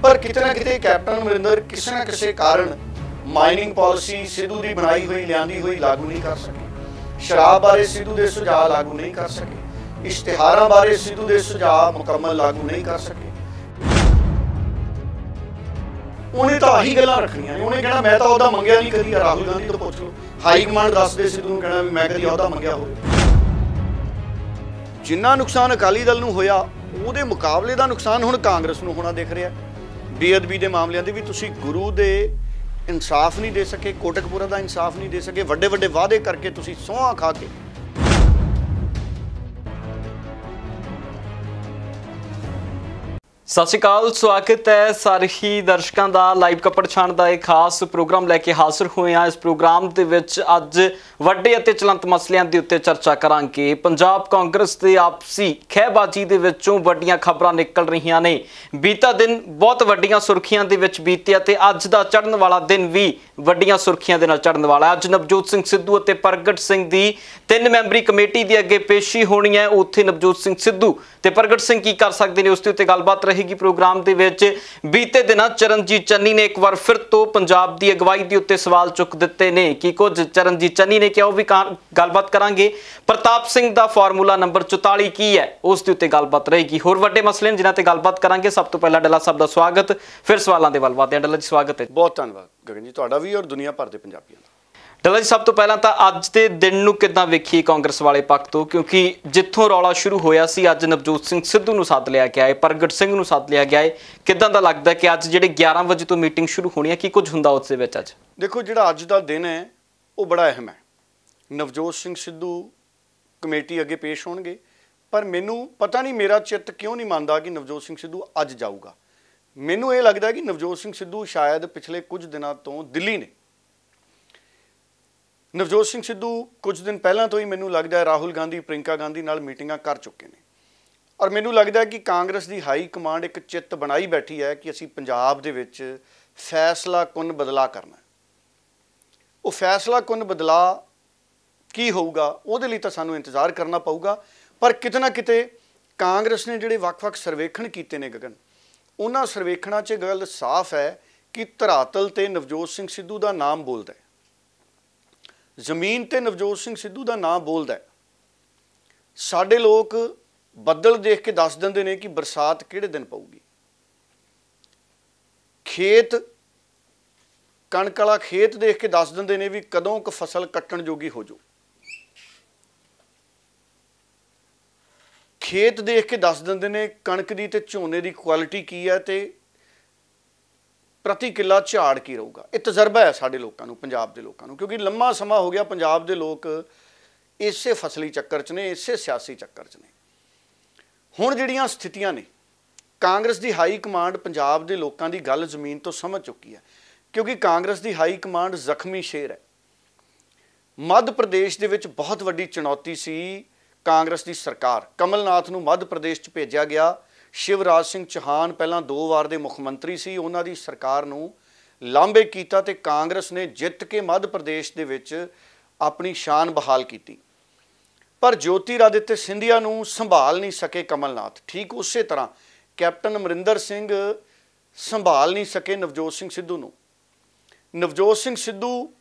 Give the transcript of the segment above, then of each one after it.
पर किते ना किते कैप्टन अमरिंदर किसी ना किसी कारण माइनिंग पॉलिसी सिद्धू की बनाई हुई लियांदी हुई लागू नहीं कर सके, शराब बारे सिद्धू के सुझाव लागू नहीं कर सके, इश्तिहारां बारे सिद्धू के सुझाव मुकम्मल लागू नहीं कर सके। उन्हें तो आही गल्लां रखनियां ने। उन्हें कहना मैं तो अहुदा मंगिया नहीं, कदी राहुल गांधी तो पुछ लो, हाई कमांड दस दे सिद्धू नूं कहना भी मैं कदी अहुदा मंगिया होवे। जिन्ना नुकसान अकाली दल नूं होया ਉਹਦੇ ਮੁਕਾਬਲੇ ਦਾ ਨੁਕਸਾਨ ਹੁਣ ਕਾਂਗਰਸ ਨੂੰ ਹੋਣਾ ਦਿਖ ਰਿਹਾ। ਬੇਅਦਬੀ ਦੇ ਮਾਮਲਿਆਂ ਦੇ ਵੀ ਤੁਸੀਂ ਗੁਰੂ ਦੇ ਇਨਸਾਫ ਨਹੀਂ ਦੇ ਸਕੇ, ਕੋਟਕਪੂਰਾ ਦਾ ਇਨਸਾਫ ਨਹੀਂ ਦੇ ਸਕੇ, ਵੱਡੇ ਵੱਡੇ ਵਾਅਦੇ ਕਰਕੇ ਤੁਸੀਂ ਸਹੁੰ ਖਾ ਕੇ। ਸਤਿ ਸ਼੍ਰੀ ਅਕਾਲ, ਸਵਾਗਤ ਹੈ ਸਾਰੇ ਹੀ ਦਰਸ਼ਕਾਂ ਦਾ। ਲਾਈਵ ਕੱਪੜ ਛਾਣ ਦਾ ਇੱਕ ਖਾਸ ਪ੍ਰੋਗਰਾਮ ਲੈ ਕੇ ਹਾਜ਼ਰ ਹੋਏ ਹਾਂ। ਇਸ ਪ੍ਰੋਗਰਾਮ ਦੇ ਵਿੱਚ ਅੱਜ ਵੱਡੇ ਅਤੇ ਚਲੰਤ ਮਸਲਿਆਂ ਦੇ ਉੱਤੇ ਚਰਚਾ ਕਰਾਂਗੇ। ਪੰਜਾਬ ਕਾਂਗਰਸ ਦੇ ਆਪਸੀ ਖਹਿਬਾਜ਼ੀ ਦੇ ਵਿੱਚੋਂ ਵੱਡੀਆਂ ਖਬਰਾਂ ਨਿਕਲ ਰਹੀਆਂ ਨੇ। ਬੀਤਾ ਦਿਨ ਬਹੁਤ ਵੱਡੀਆਂ ਸੁਰਖੀਆਂ ਦੇ ਵਿੱਚ ਬੀਤਿਆ ਤੇ ਅੱਜ ਦਾ ਚੜ੍ਹਨ ਵਾਲਾ ਦਿਨ ਵੀ ਵੱਡੀਆਂ ਸੁਰਖੀਆਂ ਦੇ ਨਾਲ ਚੜ੍ਹਨ ਵਾਲਾ। ਅੱਜ ਨਵਜੋਤ ਸਿੰਘ ਸਿੱਧੂ ਅਤੇ ਪ੍ਰਗਟ ਸਿੰਘ ਦੀ 3 ਮੈਂਬਰੀ ਕਮੇਟੀ ਦੇ ਅੱਗੇ ਪੇਸ਼ੀ ਹੋਣੀ ਹੈ। ਉੱਥੇ ਨਵਜੋਤ ਸਿੰਘ ਸਿੱਧੂ ਤੇ ਪ੍ਰਗਟ ਸਿੰਘ ਕੀ ਕਰ ਸਕਦੇ ਨੇ ਉਸ ਦੇ ਉੱਤੇ ਗੱਲਬਾਤ ਰਹੇਗੀ ਪ੍ਰੋਗਰਾਮ ਦੇ ਵਿੱਚ। ਬੀਤੇ ਦਿਨਾਂ ਚਰਨਜੀਤ ਚੰਨੀ ਨੇ ਇੱਕ ਵਾਰ ਫਿਰ ਤੋਂ ਪੰਜਾਬ ਦੀ ਅਗਵਾਈ ਦੇ ਉੱਤੇ ਸਵਾਲ ਚੁੱਕ ਦਿੱਤੇ ਨੇ। ਕੀ ਕੁਝ ਚਰਨਜੀਤ ਚੰਨੀ ਨੇ ਕਿਹਾ ਉਹ ਵੀ ਗੱਲਬਾਤ ਕਰਾਂਗੇ। ਪ੍ਰਤਾਪ ਸਿੰਘ ਦਾ ਫਾਰਮੂਲਾ ਨੰਬਰ 44 ਕੀ ਹੈ ਉਸ ਦੇ ਉੱਤੇ ਗੱਲਬਾਤ ਰਹੇਗੀ। ਹੋਰ ਵੱਡੇ ਮਸਲੇ ਨੇ ਜਿਨ੍ਹਾਂ ਤੇ ਗੱਲਬਾਤ ਕਰਾਂਗੇ। ਸਭ ਤੋਂ ਪਹਿਲਾਂ ਡੱਲਾ ਸਾਹਿਬ ਦਾ ਸਵਾਗਤ, ਫਿਰ ਸਵਾਲਾਂ ਦੇ ਵੱਲ ਵਧਦੇ ਹਾਂ। ਡੱਲਾ ਜੀ ਸਵਾਗਤ ਹੈ। ਬਹੁਤ ਧੰਨਵਾਦ ਗਗਨ ਜੀ, ਤੁਹਾਡਾ ਵੀ ਔਰ ਦੁਨੀਆ ਭਰ ਦੇ ਪੰਜਾਬੀਆਂ ਦਾ। ਡੱਲਾ ਜੀ ਸਭ ਤੋਂ ਪਹਿਲਾਂ ਤਾਂ ਅੱਜ ਦੇ ਦਿਨ ਨੂੰ ਕਿੱਦਾਂ ਵੇਖੀਏ ਕਾਂਗਰਸ ਵਾਲੇ ਪੱਖ ਤੋਂ, ਕਿਉਂਕਿ ਜਿੱਥੋਂ ਰੌਲਾ ਸ਼ੁਰੂ ਹੋਇਆ ਸੀ ਅੱਜ ਨਵਜੋਤ ਸਿੰਘ ਸਿੱਧੂ ਨੂੰ ਸੱਦ ਲਿਆ ਗਿਆ ਹੈ, ਪ੍ਰਗਟ ਸਿੰਘ ਨੂੰ ਸੱਦ ਲਿਆ ਗਿਆ ਹੈ। ਕਿੱਦਾਂ ਦਾ ਲੱਗਦਾ ਕਿ ਅੱਜ ਜਿਹੜੇ 11 ਵਜੇ ਤੋਂ ਮੀਟਿੰਗ ਸ਼ੁਰੂ ਹੋਣੀ ਹੈ, ਕੀ ਕੁਝ ਹੁੰਦਾ ਉਸ ਦੇ ਵਿੱਚ? ਅੱਜ ਦੇਖੋ, ਜਿਹੜਾ ਅੱਜ ਦਾ ਦਿਨ ਹੈ ਉਹ ਬੜਾ ਅਹਿਮ ਹੈ। ਨਵਜੋਤ ਸਿੰਘ ਸਿੱਧੂ ਕਮੇਟੀ ਅੱਗੇ ਪੇਸ਼ ਹੋਣਗੇ, ਪਰ ਮੈਨੂੰ ਪਤਾ ਨਹੀਂ ਮੇਰਾ ਚਿੱਤ ਕਿਉਂ ਨਹੀਂ ਮੰਨਦਾ ਕਿ ਨਵਜੋਤ ਸਿੰਘ ਸਿੱਧੂ ਅੱਜ ਜਾਊਗਾ। ਮੈਨੂੰ ਇਹ ਲੱਗਦਾ ਕਿ ਨਵਜੋਤ ਸਿੰਘ ਸਿੱਧੂ ਸ਼ਾਇਦ ਪਿਛਲੇ ਕੁਝ ਦਿਨਾਂ ਤੋਂ ਦਿੱਲੀ ਨੇ। ਨਵਜੋਤ ਸਿੰਘ ਸਿੱਧੂ ਕੁਝ ਦਿਨ ਪਹਿਲਾਂ ਤੋਂ ਹੀ ਮੈਨੂੰ ਲੱਗਦਾ ਹੈ ਰਾਹੁਲ ਗਾਂਧੀ, ਪ੍ਰਿੰਕਾ ਗਾਂਧੀ ਨਾਲ ਮੀਟਿੰਗਾਂ ਕਰ ਚੁੱਕੇ ਨੇ। ਔਰ ਮੈਨੂੰ ਲੱਗਦਾ ਹੈ ਕਿ ਕਾਂਗਰਸ ਦੀ ਹਾਈ ਕਮਾਂਡ ਇੱਕ ਚਿੱਤ ਬਣਾਈ ਬੈਠੀ ਹੈ ਕਿ ਅਸੀਂ ਪੰਜਾਬ ਦੇ ਵਿੱਚ ਫੈਸਲਾ ਕੁੰਨ ਬਦਲਾਅ ਕਰਨਾ। ਉਹ ਫੈਸਲਾ ਕੁੰਨ ਬਦਲਾਅ ਕੀ ਹੋਊਗਾ ਉਹਦੇ ਲਈ ਤਾਂ ਸਾਨੂੰ ਇੰਤਜ਼ਾਰ ਕਰਨਾ ਪਊਗਾ। ਪਰ ਕਿਤੇ ਨਾ ਕਿਤੇ ਕਾਂਗਰਸ ਨੇ ਜਿਹੜੇ ਵੱਖ-ਵੱਖ ਸਰਵੇਖਣ ਕੀਤੇ ਨੇ ਗਗਨ, ਉਹਨਾਂ ਸਰਵੇਖਣਾਂ 'ਚ ਗੱਲ ਸਾਫ਼ ਹੈ ਕਿ ਧਰਾਤਲ ਤੇ ਨਵਜੋਤ ਸਿੰਘ ਸਿੱਧੂ ਦਾ ਨਾਮ ਬੋਲਦਾ ਹੈ, ਜ਼ਮੀਨ ਤੇ ਨਵਜੋਤ ਸਿੰਘ ਸਿੱਧੂ ਦਾ ਨਾਮ ਬੋਲਦਾ ਹੈ। ਸਾਡੇ ਲੋਕ ਬੱਦਲ ਦੇਖ ਕੇ ਦੱਸ ਦਿੰਦੇ ਨੇ ਕਿ ਬਰਸਾਤ ਕਿਹੜੇ ਦਿਨ ਪਊਗੀ। ਖੇਤ, ਕਣਕ ਵਾਲਾ ਖੇਤ ਦੇਖ ਕੇ ਦੱਸ ਦਿੰਦੇ ਨੇ ਵੀ ਕਦੋਂ ਕੁ ਫਸਲ ਕੱਟਣ ਜੋਗੀ ਹੋ ਜਾਊ। ਖੇਤ ਦੇਖ ਕੇ ਦੱਸ ਦਿੰਦੇ ਨੇ ਕਣਕ ਦੀ ਤੇ ਝੋਨੇ ਦੀ ਕੁਆਲਿਟੀ ਕੀ ਹੈ ਤੇ ਪ੍ਰਤੀ ਕਿੱਲਾ ਝਾੜ ਕੀ ਰਹੂਗਾ। ਇਹ ਤਜਰਬਾ ਹੈ ਸਾਡੇ ਲੋਕਾਂ ਨੂੰ, ਪੰਜਾਬ ਦੇ ਲੋਕਾਂ ਨੂੰ, ਕਿਉਂਕਿ ਲੰਮਾ ਸਮਾਂ ਹੋ ਗਿਆ ਪੰਜਾਬ ਦੇ ਲੋਕ ਇਸੇ ਫਸਲੀ ਚੱਕਰ 'ਚ ਨੇ, ਇਸੇ ਸਿਆਸੀ ਚੱਕਰ 'ਚ ਨੇ। ਹੁਣ ਜਿਹੜੀਆਂ ਸਥਿਤੀਆਂ ਨੇ, ਕਾਂਗਰਸ ਦੀ ਹਾਈ ਕਮਾਂਡ ਪੰਜਾਬ ਦੇ ਲੋਕਾਂ ਦੀ ਗੱਲ ਜ਼ਮੀਨ ਤੋਂ ਸਮਝ ਚੁੱਕੀ ਹੈ, ਕਿਉਂਕਿ ਕਾਂਗਰਸ ਦੀ ਹਾਈ ਕਮਾਂਡ ਜ਼ਖਮੀ ਸ਼ੇਰ ਹੈ। ਮੱਧ ਪ੍ਰਦੇਸ਼ ਦੇ ਵਿੱਚ ਬਹੁਤ ਵੱਡੀ ਚੁਣੌਤੀ ਸੀ ਕਾਂਗਰਸ ਦੀ ਸਰਕਾਰ। ਕਮਲਨਾਥ ਨੂੰ ਮੱਧ ਪ੍ਰਦੇਸ਼ 'ਚ ਭੇਜਿਆ ਗਿਆ। ਸ਼ਿਵਰਾਜ ਸਿੰਘ ਚੌਹਾਨ ਪਹਿਲਾਂ 2 ਵਾਰ ਦੇ ਮੁੱਖ ਮੰਤਰੀ ਸੀ, ਉਹਨਾਂ ਦੀ ਸਰਕਾਰ ਨੂੰ ਲਾਂਭੇ ਕੀਤਾ ਤੇ ਕਾਂਗਰਸ ਨੇ ਜਿੱਤ ਕੇ ਮੱਧ ਪ੍ਰਦੇਸ਼ ਦੇ ਵਿੱਚ ਆਪਣੀ ਸ਼ਾਨ ਬਹਾਲ ਕੀਤੀ। ਪਰ ਜੋਤੀਰਾਦਿੱਤਿਆ ਸਿੰਧੀਆ ਨੂੰ ਸੰਭਾਲ ਨਹੀਂ ਸਕੇ ਕਮਲਨਾਥ। ਠੀਕ ਉਸੇ ਤਰ੍ਹਾਂ ਕੈਪਟਨ ਅਮਰਿੰਦਰ ਸਿੰਘ ਸੰਭਾਲ ਨਹੀਂ ਸਕੇ ਨਵਜੋਤ ਸਿੰਘ ਸਿੱਧੂ ਨੂੰ। ਨਵਜੋਤ ਸਿੰਘ ਸਿੱਧੂ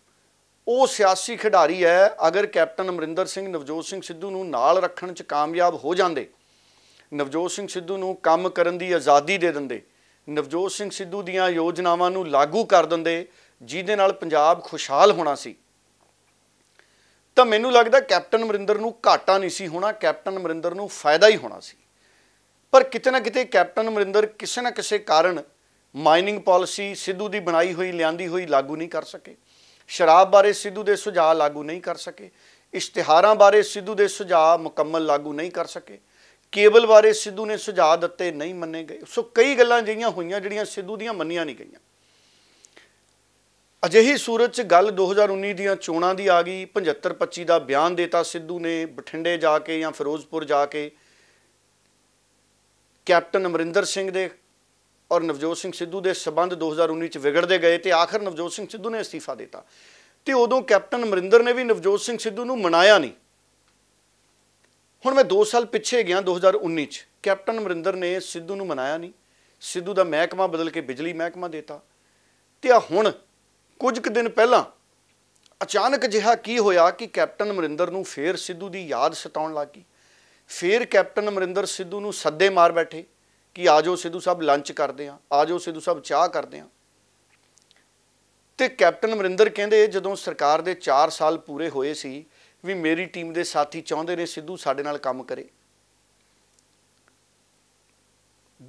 ਉਹ ਸਿਆਸੀ ਖਿਡਾਰੀ ਹੈ, ਅਗਰ ਕੈਪਟਨ ਅਮਰਿੰਦਰ ਸਿੰਘ ਨਵਜੋਤ ਸਿੰਘ ਸਿੱਧੂ ਨੂੰ ਨਾਲ ਰੱਖਣ 'ਚ ਕਾਮਯਾਬ ਹੋ ਜਾਂਦੇ, ਨਵਜੋਤ ਸਿੰਘ ਸਿੱਧੂ ਨੂੰ ਕੰਮ ਕਰਨ ਦੀ ਆਜ਼ਾਦੀ ਦੇ ਦਿੰਦੇ, ਨਵਜੋਤ ਸਿੰਘ ਸਿੱਧੂ ਦੀਆਂ ਯੋਜਨਾਵਾਂ ਨੂੰ ਲਾਗੂ ਕਰ ਦਿੰਦੇ ਜਿਹਦੇ ਨਾਲ ਪੰਜਾਬ ਖੁਸ਼ਹਾਲ ਹੋਣਾ ਸੀ, ਤਾਂ ਮੈਨੂੰ ਲੱਗਦਾ ਕੈਪਟਨ ਅਮਰਿੰਦਰ ਨੂੰ ਘਾਟਾ ਨਹੀਂ ਸੀ ਹੋਣਾ, ਕੈਪਟਨ ਅਮਰਿੰਦਰ ਨੂੰ ਫਾਇਦਾ ਹੀ ਹੋਣਾ ਸੀ। ਪਰ ਕਿਤੇ ਨਾ ਕਿਤੇ ਕੈਪਟਨ ਅਮਰਿੰਦਰ ਕਿਸੇ ਨਾ ਕਿਸੇ ਕਾਰਨ ਮਾਈਨਿੰਗ ਪਾਲਿਸੀ ਸਿੱਧੂ ਦੀ ਬਣਾਈ ਹੋਈ ਲਿਆਂਦੀ ਹੋਈ ਲਾਗੂ ਨਹੀਂ ਕਰ ਸਕੇ, ਸ਼ਰਾਬ ਬਾਰੇ ਸਿੱਧੂ ਦੇ ਸੁਝਾਅ ਲਾਗੂ ਨਹੀਂ ਕਰ ਸਕੇ, ਇਸ਼ਤਿਹਾਰਾਂ ਬਾਰੇ ਸਿੱਧੂ ਦੇ ਸੁਝਾਅ ਮੁਕੰਮਲ ਲਾਗੂ ਨਹੀਂ ਕਰ ਸਕੇ, ਕੇਬਲ ਬਾਰੇ ਸਿੱਧੂ ਨੇ ਸੁਝਾਅ ਦਿੱਤੇ ਨਹੀਂ ਮੰਨੇ ਗਏ। ਸੋ ਕਈ ਗੱਲਾਂ ਅਜਿਹੀਆਂ ਹੋਈਆਂ ਜਿਹੜੀਆਂ ਸਿੱਧੂ ਦੀਆਂ ਮੰਨੀਆਂ ਨਹੀਂ ਗਈਆਂ। ਅਜਿਹੀ ਸੂਰਤ 'ਚ ਗੱਲ 2019 ਦੀਆਂ ਚੋਣਾਂ ਦੀ ਆ ਗਈ। 75-25 ਦਾ ਬਿਆਨ ਦੇਤਾ ਸਿੱਧੂ ਨੇ, ਬਠਿੰਡੇ ਜਾ ਕੇ ਜਾਂ ਫਿਰੋਜ਼ਪੁਰ ਜਾ ਕੇ ਕੈਪਟਨ ਅਮਰਿੰਦਰ ਸਿੰਘ ਦੇ ਔਰ ਨਵਜੋਤ ਸਿੰਘ ਸਿੱਧੂ ਦੇ ਸਬੰਧ 2019 'ਚ ਵਿਗੜਦੇ ਗਏ ਤੇ ਆਖਰ ਨਵਜੋਤ ਸਿੰਘ ਸਿੱਧੂ ਨੇ ਅਸਤੀਫਾ ਦਿੱਤਾ ਤੇ ਉਦੋਂ ਕੈਪਟਨ ਅਮਰਿੰਦਰ ਨੇ ਵੀ ਨਵਜੋਤ ਸਿੰਘ ਸਿੱਧੂ ਨੂੰ ਮਨਾਇਆ ਨਹੀਂ। ਹੁਣ ਮੈਂ 2 ਸਾਲ ਪਿੱਛੇ ਗਿਆ 2019 'ਚ, ਕੈਪਟਨ ਅਮਰਿੰਦਰ ਨੇ ਸਿੱਧੂ ਨੂੰ ਮਨਾਇਆ ਨਹੀਂ, ਸਿੱਧੂ ਦਾ ਮਹਿਕਮਾ ਬਦਲ ਕੇ ਬਿਜਲੀ ਮਹਿਕਮਾ ਦੇਤਾ। ਤੇ ਆ ਹੁਣ ਕੁਝ ਕੁ ਦਿਨ ਪਹਿਲਾਂ ਅਚਾਨਕ ਜਿਹਾ ਕੀ ਹੋਇਆ ਕਿ ਕੈਪਟਨ ਅਮਰਿੰਦਰ ਨੂੰ ਫੇਰ ਸਿੱਧੂ ਦੀ ਯਾਦ ਸਤਾਉਣ ਲੱਗ ਗਈ। ਫੇਰ ਕੈਪਟਨ ਅਮਰਿੰਦਰ ਸਿੱਧੂ ਨੂੰ ਸੱਦੇ ਮਾਰ ਬੈਠੇ ਕਿ ਆ ਜਾਓ ਸਿੱਧੂ ਸਾਹਿਬ ਲੰਚ ਕਰਦੇ ਆ, ਆ ਜਾਓ ਸਿੱਧੂ ਸਾਹਿਬ ਚਾਹ ਕਰਦੇ ਆ। ਤੇ ਕੈਪਟਨ ਅਮਰਿੰਦਰ ਕਹਿੰਦੇ ਜਦੋਂ ਸਰਕਾਰ ਦੇ 4 ਸਾਲ ਪੂਰੇ ਹੋਏ ਸੀ ਵੀ ਮੇਰੀ ਟੀਮ ਦੇ ਸਾਥੀ ਚਾਹੁੰਦੇ ਨੇ ਸਿੱਧੂ ਸਾਡੇ ਨਾਲ ਕੰਮ ਕਰੇ।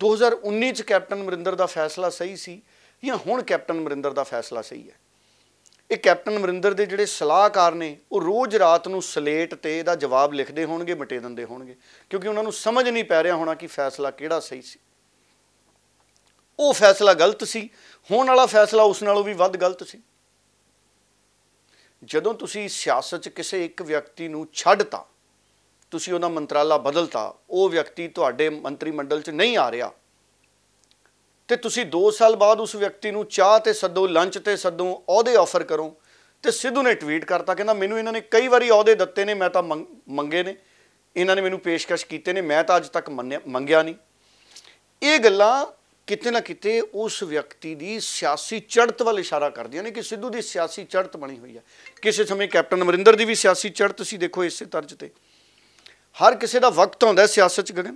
2019 ਚ ਕੈਪਟਨ ਅਮਰਿੰਦਰ ਦਾ ਫੈਸਲਾ ਸਹੀ ਸੀ ਜਾਂ ਹੁਣ ਕੈਪਟਨ ਅਮਰਿੰਦਰ ਦਾ ਫੈਸਲਾ ਸਹੀ ਹੈ? ਇਹ ਕੈਪਟਨ ਅਮਰਿੰਦਰ ਦੇ ਜਿਹੜੇ ਸਲਾਹਕਾਰ ਨੇ ਉਹ ਰੋਜ਼ ਰਾਤ ਨੂੰ ਸਲੇਟ ਤੇ ਇਹਦਾ ਜਵਾਬ ਲਿਖਦੇ ਹੋਣਗੇ, ਮਿਟੇ ਦਿੰਦੇ ਹੋਣਗੇ, ਕਿਉਂਕਿ ਉਹਨਾਂ ਨੂੰ ਸਮਝ ਨਹੀਂ ਪੈ ਰਿਹਾ ਹੋਣਾ ਕਿ ਫੈਸਲਾ ਕਿਹੜਾ ਸਹੀ ਸੀ। ਉਹ ਫੈਸਲਾ ਗਲਤ ਸੀ, ਹੋਣ ਵਾਲਾ ਫੈਸਲਾ ਉਸ ਨਾਲੋਂ ਵੀ ਵੱਧ ਗਲਤ ਸੀ। ਜਦੋਂ ਤੁਸੀਂ ਸਿਆਸਤ 'ਚ ਕਿਸੇ ਇੱਕ ਵਿਅਕਤੀ ਨੂੰ ਛੱਡਤਾ, ਤੁਸੀਂ ਉਹਦਾ ਮੰਤਰਾਲਾ ਬਦਲਤਾ, ਉਹ ਵਿਅਕਤੀ ਤੁਹਾਡੇ ਮੰਤਰੀ ਮੰਡਲ 'ਚ ਨਹੀਂ ਆ ਰਿਹਾ ਤੇ ਤੁਸੀਂ 2 ਸਾਲ ਬਾਅਦ ਉਸ ਵਿਅਕਤੀ ਨੂੰ ਚਾਹ ਤੇ ਸੱਦੋ, ਲੰਚ ਤੇ ਸੱਦੋ, ਅਹੁਦੇ ਆਫਰ ਕਰੋ। ਤੇ ਸਿੱਧੂ ਨੇ ਟਵੀਟ ਕਰਤਾ, ਕਹਿੰਦਾ ਮੈਨੂੰ ਇਹਨਾਂ ਨੇ ਕਈ ਵਾਰੀ ਅਹੁਦੇ ਦਿੱਤੇ ਨੇ, ਮੈਂ ਤਾਂ ਮੰਗੇ ਨੇ, ਇਹਨਾਂ ਨੇ ਮੈਨੂੰ ਪੇਸ਼ਕਸ਼ ਕੀਤੇ ਨੇ, ਮੈਂ ਤਾਂ ਅੱਜ ਤੱਕ ਮੰਗਿਆ ਨਹੀਂ। ਇਹ ਗੱਲਾਂ ਕਿਤੇ ਨਾ ਕਿਤੇ ਉਸ ਵਿਅਕਤੀ ਦੀ ਸਿਆਸੀ ਚੜ੍ਹਤ ਵੱਲ ਇਸ਼ਾਰਾ ਕਰਦੀਆਂ ਨੇ ਕਿ ਸਿੱਧੂ ਦੀ ਸਿਆਸੀ ਚੜ੍ਹਤ ਬਣੀ ਹੋਈ ਹੈ। ਕਿਸੇ ਸਮੇਂ ਕੈਪਟਨ ਅਮਰਿੰਦਰ ਦੀ ਵੀ ਸਿਆਸੀ ਚੜ੍ਹਤ ਸੀ, ਦੇਖੋ ਇਸੇ ਤਰਜ਼ ਤੇ। ਹਰ ਕਿਸੇ ਦਾ ਵਕਤ ਆਉਂਦਾ ਸਿਆਸਤ 'ਚ ਗਗਨ।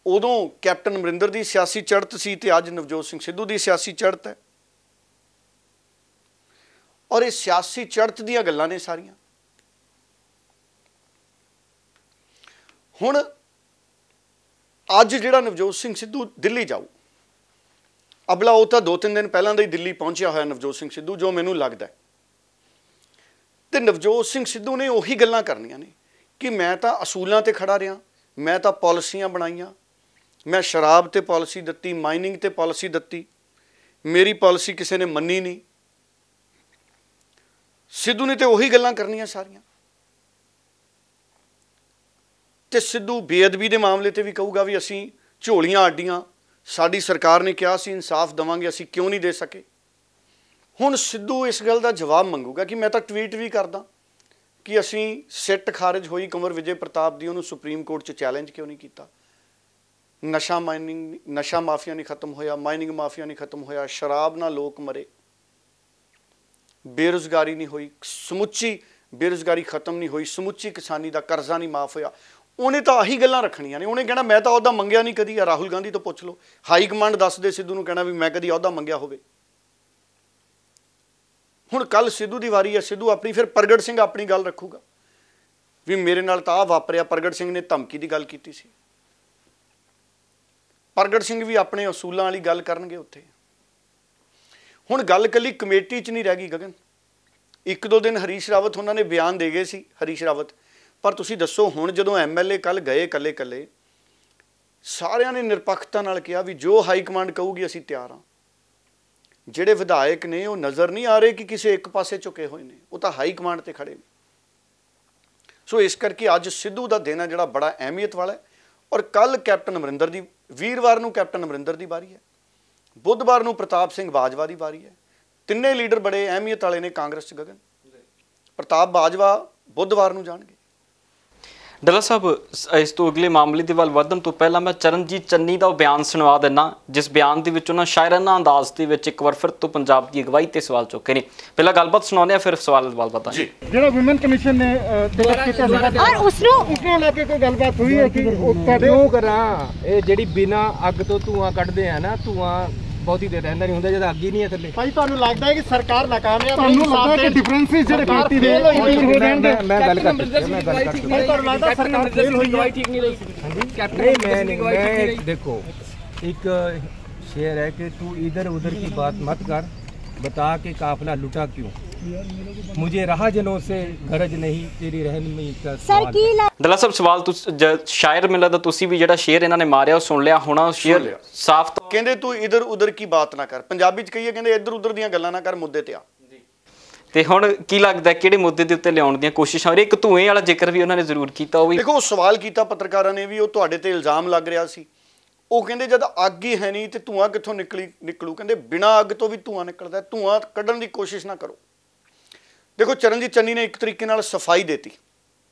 ਉਦੋਂ ਕੈਪਟਨ ਅਮਰਿੰਦਰ ਦੀ ਸਿਆਸੀ ਚੜ੍ਹਤ ਸੀ ਤੇ ਅੱਜ ਨਵਜੋਤ ਸਿੰਘ ਸਿੱਧੂ ਦੀ ਸਿਆਸੀ ਚੜ੍ਹਤ ਹੈ। ਔਰ ਇਹ ਸਿਆਸੀ ਚੜ੍ਹਤ ਦੀਆਂ ਗੱਲਾਂ ਨੇ ਸਾਰੀਆਂ। ਹੁਣ ਅੱਜ ਜਿਹੜਾ ਨਵਜੋਤ ਸਿੰਘ ਸਿੱਧੂ ਦਿੱਲੀ ਜਾਊ, ਅਬਲਾ ਉਹ ਤਾਂ 2-3 ਦਿਨ ਪਹਿਲਾਂ ਦਾ ਹੀ ਦਿੱਲੀ ਪਹੁੰਚਿਆ ਹੋਇਆ ਨਵਜੋਤ ਸਿੰਘ ਸਿੱਧੂ, ਜੋ ਮੈਨੂੰ ਲੱਗਦਾ। ਤੇ ਨਵਜੋਤ ਸਿੰਘ ਸਿੱਧੂ ਨੇ ਉਹੀ ਗੱਲਾਂ ਕਰਨੀਆਂ ਨੇ ਕਿ ਮੈਂ ਤਾਂ ਅਸੂਲਾਂ ਤੇ ਖੜਾ ਰਿਹਾ, ਮੈਂ ਤਾਂ ਪਾਲਿਸੀਆਂ ਬਣਾਈਆਂ, ਮੈਂ ਸ਼ਰਾਬ ਤੇ ਪਾਲਿਸੀ ਦਿੱਤੀ, ਮਾਈਨਿੰਗ ਤੇ ਪਾਲਿਸੀ ਦਿੱਤੀ, ਮੇਰੀ ਪਾਲਿਸੀ ਕਿਸੇ ਨੇ ਮੰਨੀ ਨਹੀਂ। ਸਿੱਧੂ ਨੇ ਤੇ ਉਹੀ ਗੱਲਾਂ ਕਰਨੀਆਂ ਸਾਰੀਆਂ। ਤੇ ਸਿੱਧੂ ਬੇਅਦਬੀ ਦੇ ਮਾਮਲੇ ਤੇ ਵੀ ਕਹੂਗਾ ਵੀ ਅਸੀਂ ਝੋਲੀਆਂ ਆਡੀਆਂ, ਸਾਡੀ ਸਰਕਾਰ ਨੇ ਕਿਹਾ ਸੀ ਇਨਸਾਫ ਦੇਵਾਂਗੇ, ਅਸੀਂ ਕਿਉਂ ਨਹੀਂ ਦੇ ਸਕੇ। ਹੁਣ ਸਿੱਧੂ ਇਸ ਗੱਲ ਦਾ ਜਵਾਬ ਮੰਗੂਗਾ ਕਿ ਮੈਂ ਤਾਂ ਟਵੀਟ ਵੀ ਕਰਦਾ ਕਿ ਅਸੀਂ ਸਿੱਟ ਖਾਰਜ ਹੋਈ ਕੰਵਰ ਵਿਜੇ ਪ੍ਰਤਾਪ ਦੀ, ਉਹਨੂੰ ਸੁਪਰੀਮ ਕੋਰਟ 'ਚ ਚੈਲੰਜ ਕਿਉਂ ਨਹੀਂ ਕੀਤਾ। ਨਸ਼ਾ ਮਾਫੀਆ ਨਹੀਂ ਖਤਮ ਹੋਇਆ, ਮਾਈਨਿੰਗ ਮਾਫੀਆ ਨਹੀਂ ਖਤਮ ਹੋਇਆ, ਸ਼ਰਾਬ ਨਾਲ ਲੋਕ ਮਰੇ, ਬੇਰੁਜ਼ਗਾਰੀ ਨਹੀਂ ਹੋਈ, ਸਮੁੱਚੀ ਬੇਰੁਜ਼ਗਾਰੀ ਖਤਮ ਨਹੀਂ ਹੋਈ, ਸਮੁੱਚੀ ਕਿਸਾਨੀ ਦਾ ਕਰਜ਼ਾ ਨਹੀਂ ਮਾਫ ਹੋਇਆ। ਉਹਨੇ ਤਾਂ ਆਹੀ ਗੱਲਾਂ ਰੱਖਣੀਆਂ ਨੇ। ਉਹਨੇ ਕਹਿਣਾ ਮੈਂ ਤਾਂ ਅਹੁਦਾ ਮੰਗਿਆ ਨਹੀਂ ਕਦੀ। ਰਾਹੁਲ ਗਾਂਧੀ ਤੋਂ ਪੁੱਛ ਲਓ, ਹਾਈ ਕਮਾਂਡ ਦੱਸ ਦੇ ਸਿੱਧੂ ਨੂੰ ਕਹਿਣਾ ਵੀ ਮੈਂ ਕਦੀ ਅਹੁਦਾ ਮੰਗਿਆ ਹੋਵੇ। ਹੁਣ ਕੱਲ ਸਿੱਧੂ ਦੀ ਵਾਰੀ ਹੈ, ਸਿੱਧੂ ਆਪਣੀ, ਫਿਰ ਪ੍ਰਗਟ ਸਿੰਘ ਆਪਣੀ ਗੱਲ ਰੱਖੂਗਾ ਵੀ ਮੇਰੇ ਨਾਲ ਤਾਂ ਆਹ ਵਾਪਰਿਆ। ਪ੍ਰਗਟ ਸਿੰਘ ਨੇ ਧਮਕੀ ਦੀ ਗੱਲ ਕੀਤੀ ਸੀ, ਪ੍ਰਗਟ ਸਿੰਘ ਵੀ ਆਪਣੇ ਅਸੂਲਾਂ ਵਾਲੀ ਗੱਲ ਕਰਨਗੇ ਉੱਥੇ। ਹੁਣ ਗੱਲ ਕੱਲੀ ਕਮੇਟੀ 'ਚ ਨਹੀਂ ਰਹਿ ਗਈ ਗਗਨ। 1-2 ਦਿਨ ਹਰੀਸ਼ ਰਾਵਤ ਉਹਨਾਂ ਨੇ ਬਿਆਨ ਦੇ ਗਏ ਸੀ, ਹਰੀਸ਼ ਰਾਵਤ, ਪਰ ਤੁਸੀਂ ਦੱਸੋ ਹੁਣ ਜਦੋਂ ਐਮਐਲਏ ਕੱਲ ਗਏ ਕੱਲੇ ਸਾਰਿਆਂ ਨੇ ਨਿਰਪੱਖਤਾ ਨਾਲ ਕਿਹਾ ਵੀ ਜੋ ਹਾਈ ਕਮਾਂਡ ਕਹੂਗੀ ਅਸੀਂ ਤਿਆਰ ਹਾਂ। ਜਿਹੜੇ ਵਿਧਾਇਕ ਨੇ ਉਹ ਨਜ਼ਰ ਨਹੀਂ ਆ ਰਹੇ ਕਿ ਕਿਸੇ ਇੱਕ ਪਾਸੇ ਝੁਕੇ ਹੋਏ ਨੇ, ਉਹ ਤਾਂ ਹਾਈ ਕਮਾਂਡ ਤੇ ਖੜੇ ਨੇ। ਸੋ ਇਸ ਕਰਕੇ ਅੱਜ ਸਿੱਧੂ ਦਾ ਦਿਨ ਹੈ ਜਿਹੜਾ ਬੜਾ ਅਹਿਮੀਅਤ ਵਾਲਾ ਹੈ। ਔਰ ਕੱਲ ਕੈਪਟਨ ਅਮਰਿੰਦਰ ਦੀ, ਵੀਰਵਾਰ ਨੂੰ ਕੈਪਟਨ ਅਮਰਿੰਦਰ ਦੀ ਵਾਰੀ ਹੈ, ਬੁੱਧਵਾਰ ਨੂੰ ਪ੍ਰਤਾਪ ਸਿੰਘ ਬਾਜਵਾ ਦੀ ਵਾਰੀ ਹੈ। ਤਿੰਨੇ ਲੀਡਰ ਬੜੇ ਅਹਿਮੀਅਤ ਵਾਲੇ ਨੇ ਕਾਂਗਰਸ 'ਚ ਗਗਨ। ਪ੍ਰਤਾਪ ਬਾਜਵਾ ਬੁੱਧਵਾਰ ਨੂੰ ਜਾਣਗੇ। ਡੱਲਾ ਸਾਹਿਬ, ਇਸ ਤੋਂ ਅਗਲੇ ਮਾਮਲੇ ਦੇ ਵੱਲ ਵਧਣ ਤੋਂ ਪਹਿਲਾਂ ਮੈਂ ਚਰਨਜੀਤ ਚੰਨੀ ਦਾ ਉਹ ਬਿਆਨ ਸੁਣਵਾ ਦਿੰਦਾ, ਜਿਸ ਬਿਆਨ ਦੇ ਵਿੱਚ ਉਹਨਾਂ ਸ਼ਾਇਰਾਨਾ ਅੰਦਾਜ਼ ਦੇ ਵਿੱਚ ਇੱਕ ਵਾਰ ਫਿਰ ਤੋਂ ਪੰਜਾਬ ਦੀ ਅਗਵਾਈ ਤੇ ਸਵਾਲ ਚੁੱਕੇ ਨੇ। ਪਹਿਲਾਂ ਗੱਲਬਾਤ ਸੁਣਾਉਂਦੇ ਆ, ਫਿਰ ਸਵਾਲ ਬਤਾਂ। ਜਿਹੜਾ ਵਿਮਨ ਕਮਿਸ਼ਨ ਨੇ ਔਰ ਉਸ ਨੂੰ ਲੈ ਕੇ ਕੋਈ ਗੱਲਬਾਤ ਹੋਈ ਹੈ ਕਿ ਕਿਉਂ ਕਰਾਂ ਇਹ ਜਿਹੜੀ ਬਿਨਾ ਅੱਗ ਤੋਂ ਧੂਆਂ ਕੱਢਦੇ ਆ ਨਾ, ਧੂਆਂ ਬਹੁਤੀ ਦੇਰ ਰਹਿੰਦਾ ਨਹੀਂ ਹੁੰਦਾ ਜਦ ਅੱਗ ਹੀ ਨਹੀਂ ਹੈ ਥੱਲੇ। ਭਾਈ ਤੁਹਾਨੂੰ ਲੱਗਦਾ ਹੈ ਕਿ ਸਰਕਾਰ ਨਾਕਾਮਯਾਬ ਹੈ? ਤੁਹਾਨੂੰ ਲੱਗਦਾ ਹੈ ਕਿ ਡਿਫਰੈਂਸਿਸ ਜਿਹੜੇ ਪਾਰਟੀ ਦੇ ਮੈਂ ਗੱਲ ਕਰ ਤੁਹਾਨੂੰ ਲੱਗਦਾ ਸਰਕਾਰ ਫੇਲ ਹੋਈ ਹੈ? ਠੀਕ ਨਹੀਂ ਰਹੀ ਹਾਂਜੀ मैं देखो एक शेर है कि तू इधर उधर की बात मत कर, बता के काफिला लुटा क्यों, मुझे राहजनों से गरज नहीं तेरी रहनुमाई का सवाल। ਡੱਲਾ ਸਾਹਿਬ, ਸਵਾਲ ਸ਼ਾਇਰ ਮਿਲਦਾ ਤਾਂ ਤੁਸੀਂ ਵੀ ਜਿਹੜਾ ਸ਼ੇਰ ਇਹਨਾਂ ਨੇ ਮਾਰਿਆ ਉਹ ਸੁਣ ਲਿਆ ਹੋਣਾ। ਸ਼ੇਰ ਸਾਫ਼ ਕਹਿੰਦੇ ਤੂੰ ਇਧਰ ਉਧਰ ਕੀ ਬਾਤ ਨਾ ਕਰ, ਪੰਜਾਬੀ 'ਚ ਕਹੀਏ ਕਹਿੰਦੇ ਇੱਧਰ ਉਧਰ ਦੀਆਂ ਗੱਲਾਂ ਨਾ ਕਰ, ਮੁੱਦੇ ਤੇ ਆ। ਤੇ ਹੁਣ ਕੀ ਲੱਗਦਾ ਕਿਹੜੇ ਮੁੱਦੇ ਦੇ ਉੱਤੇ ਲਿਆਉਣ ਦੀਆਂ ਕੋਸ਼ਿਸ਼ਾਂ? ਇੱਕ ਧੂਏ ਵਾਲਾ ਜ਼ਿਕਰ ਵੀ ਉਹਨਾਂ ਨੇ ਜ਼ਰੂਰ ਕੀਤਾ। ਉਹ ਵੀ ਦੇਖੋ, ਸਵਾਲ ਕੀਤਾ ਪੱਤਰਕਾਰਾਂ ਨੇ ਵੀ, ਉਹ ਤੁਹਾਡੇ ਤੇ ਇਲਜ਼ਾਮ ਲੱਗ ਰਿਹਾ ਸੀ। ਉਹ ਕਹਿੰਦੇ ਜਦ ਅੱਗ ਹੀ ਹੈ ਨਹੀਂ ਤੇ ਧੂਆਂ ਕਿੱਥੋਂ ਨਿਕਲੂ? ਕਹਿੰਦੇ ਬਿਨਾਂ ਅੱਗ ਤੋਂ ਵੀ ਧੂਆਂ ਨਿਕਲਦਾ, ਧੂਆਂ ਕੱਢਣ ਦੀ ਕੋਸ਼ਿਸ਼ ਨਾ ਕਰੋ। ਦੇਖੋ, ਚਰਨਜੀਤ ਚੰਨੀ ਨੇ ਇੱਕ ਤਰੀਕੇ ਨਾਲ ਸਫਾਈ ਦਿੱਤੀ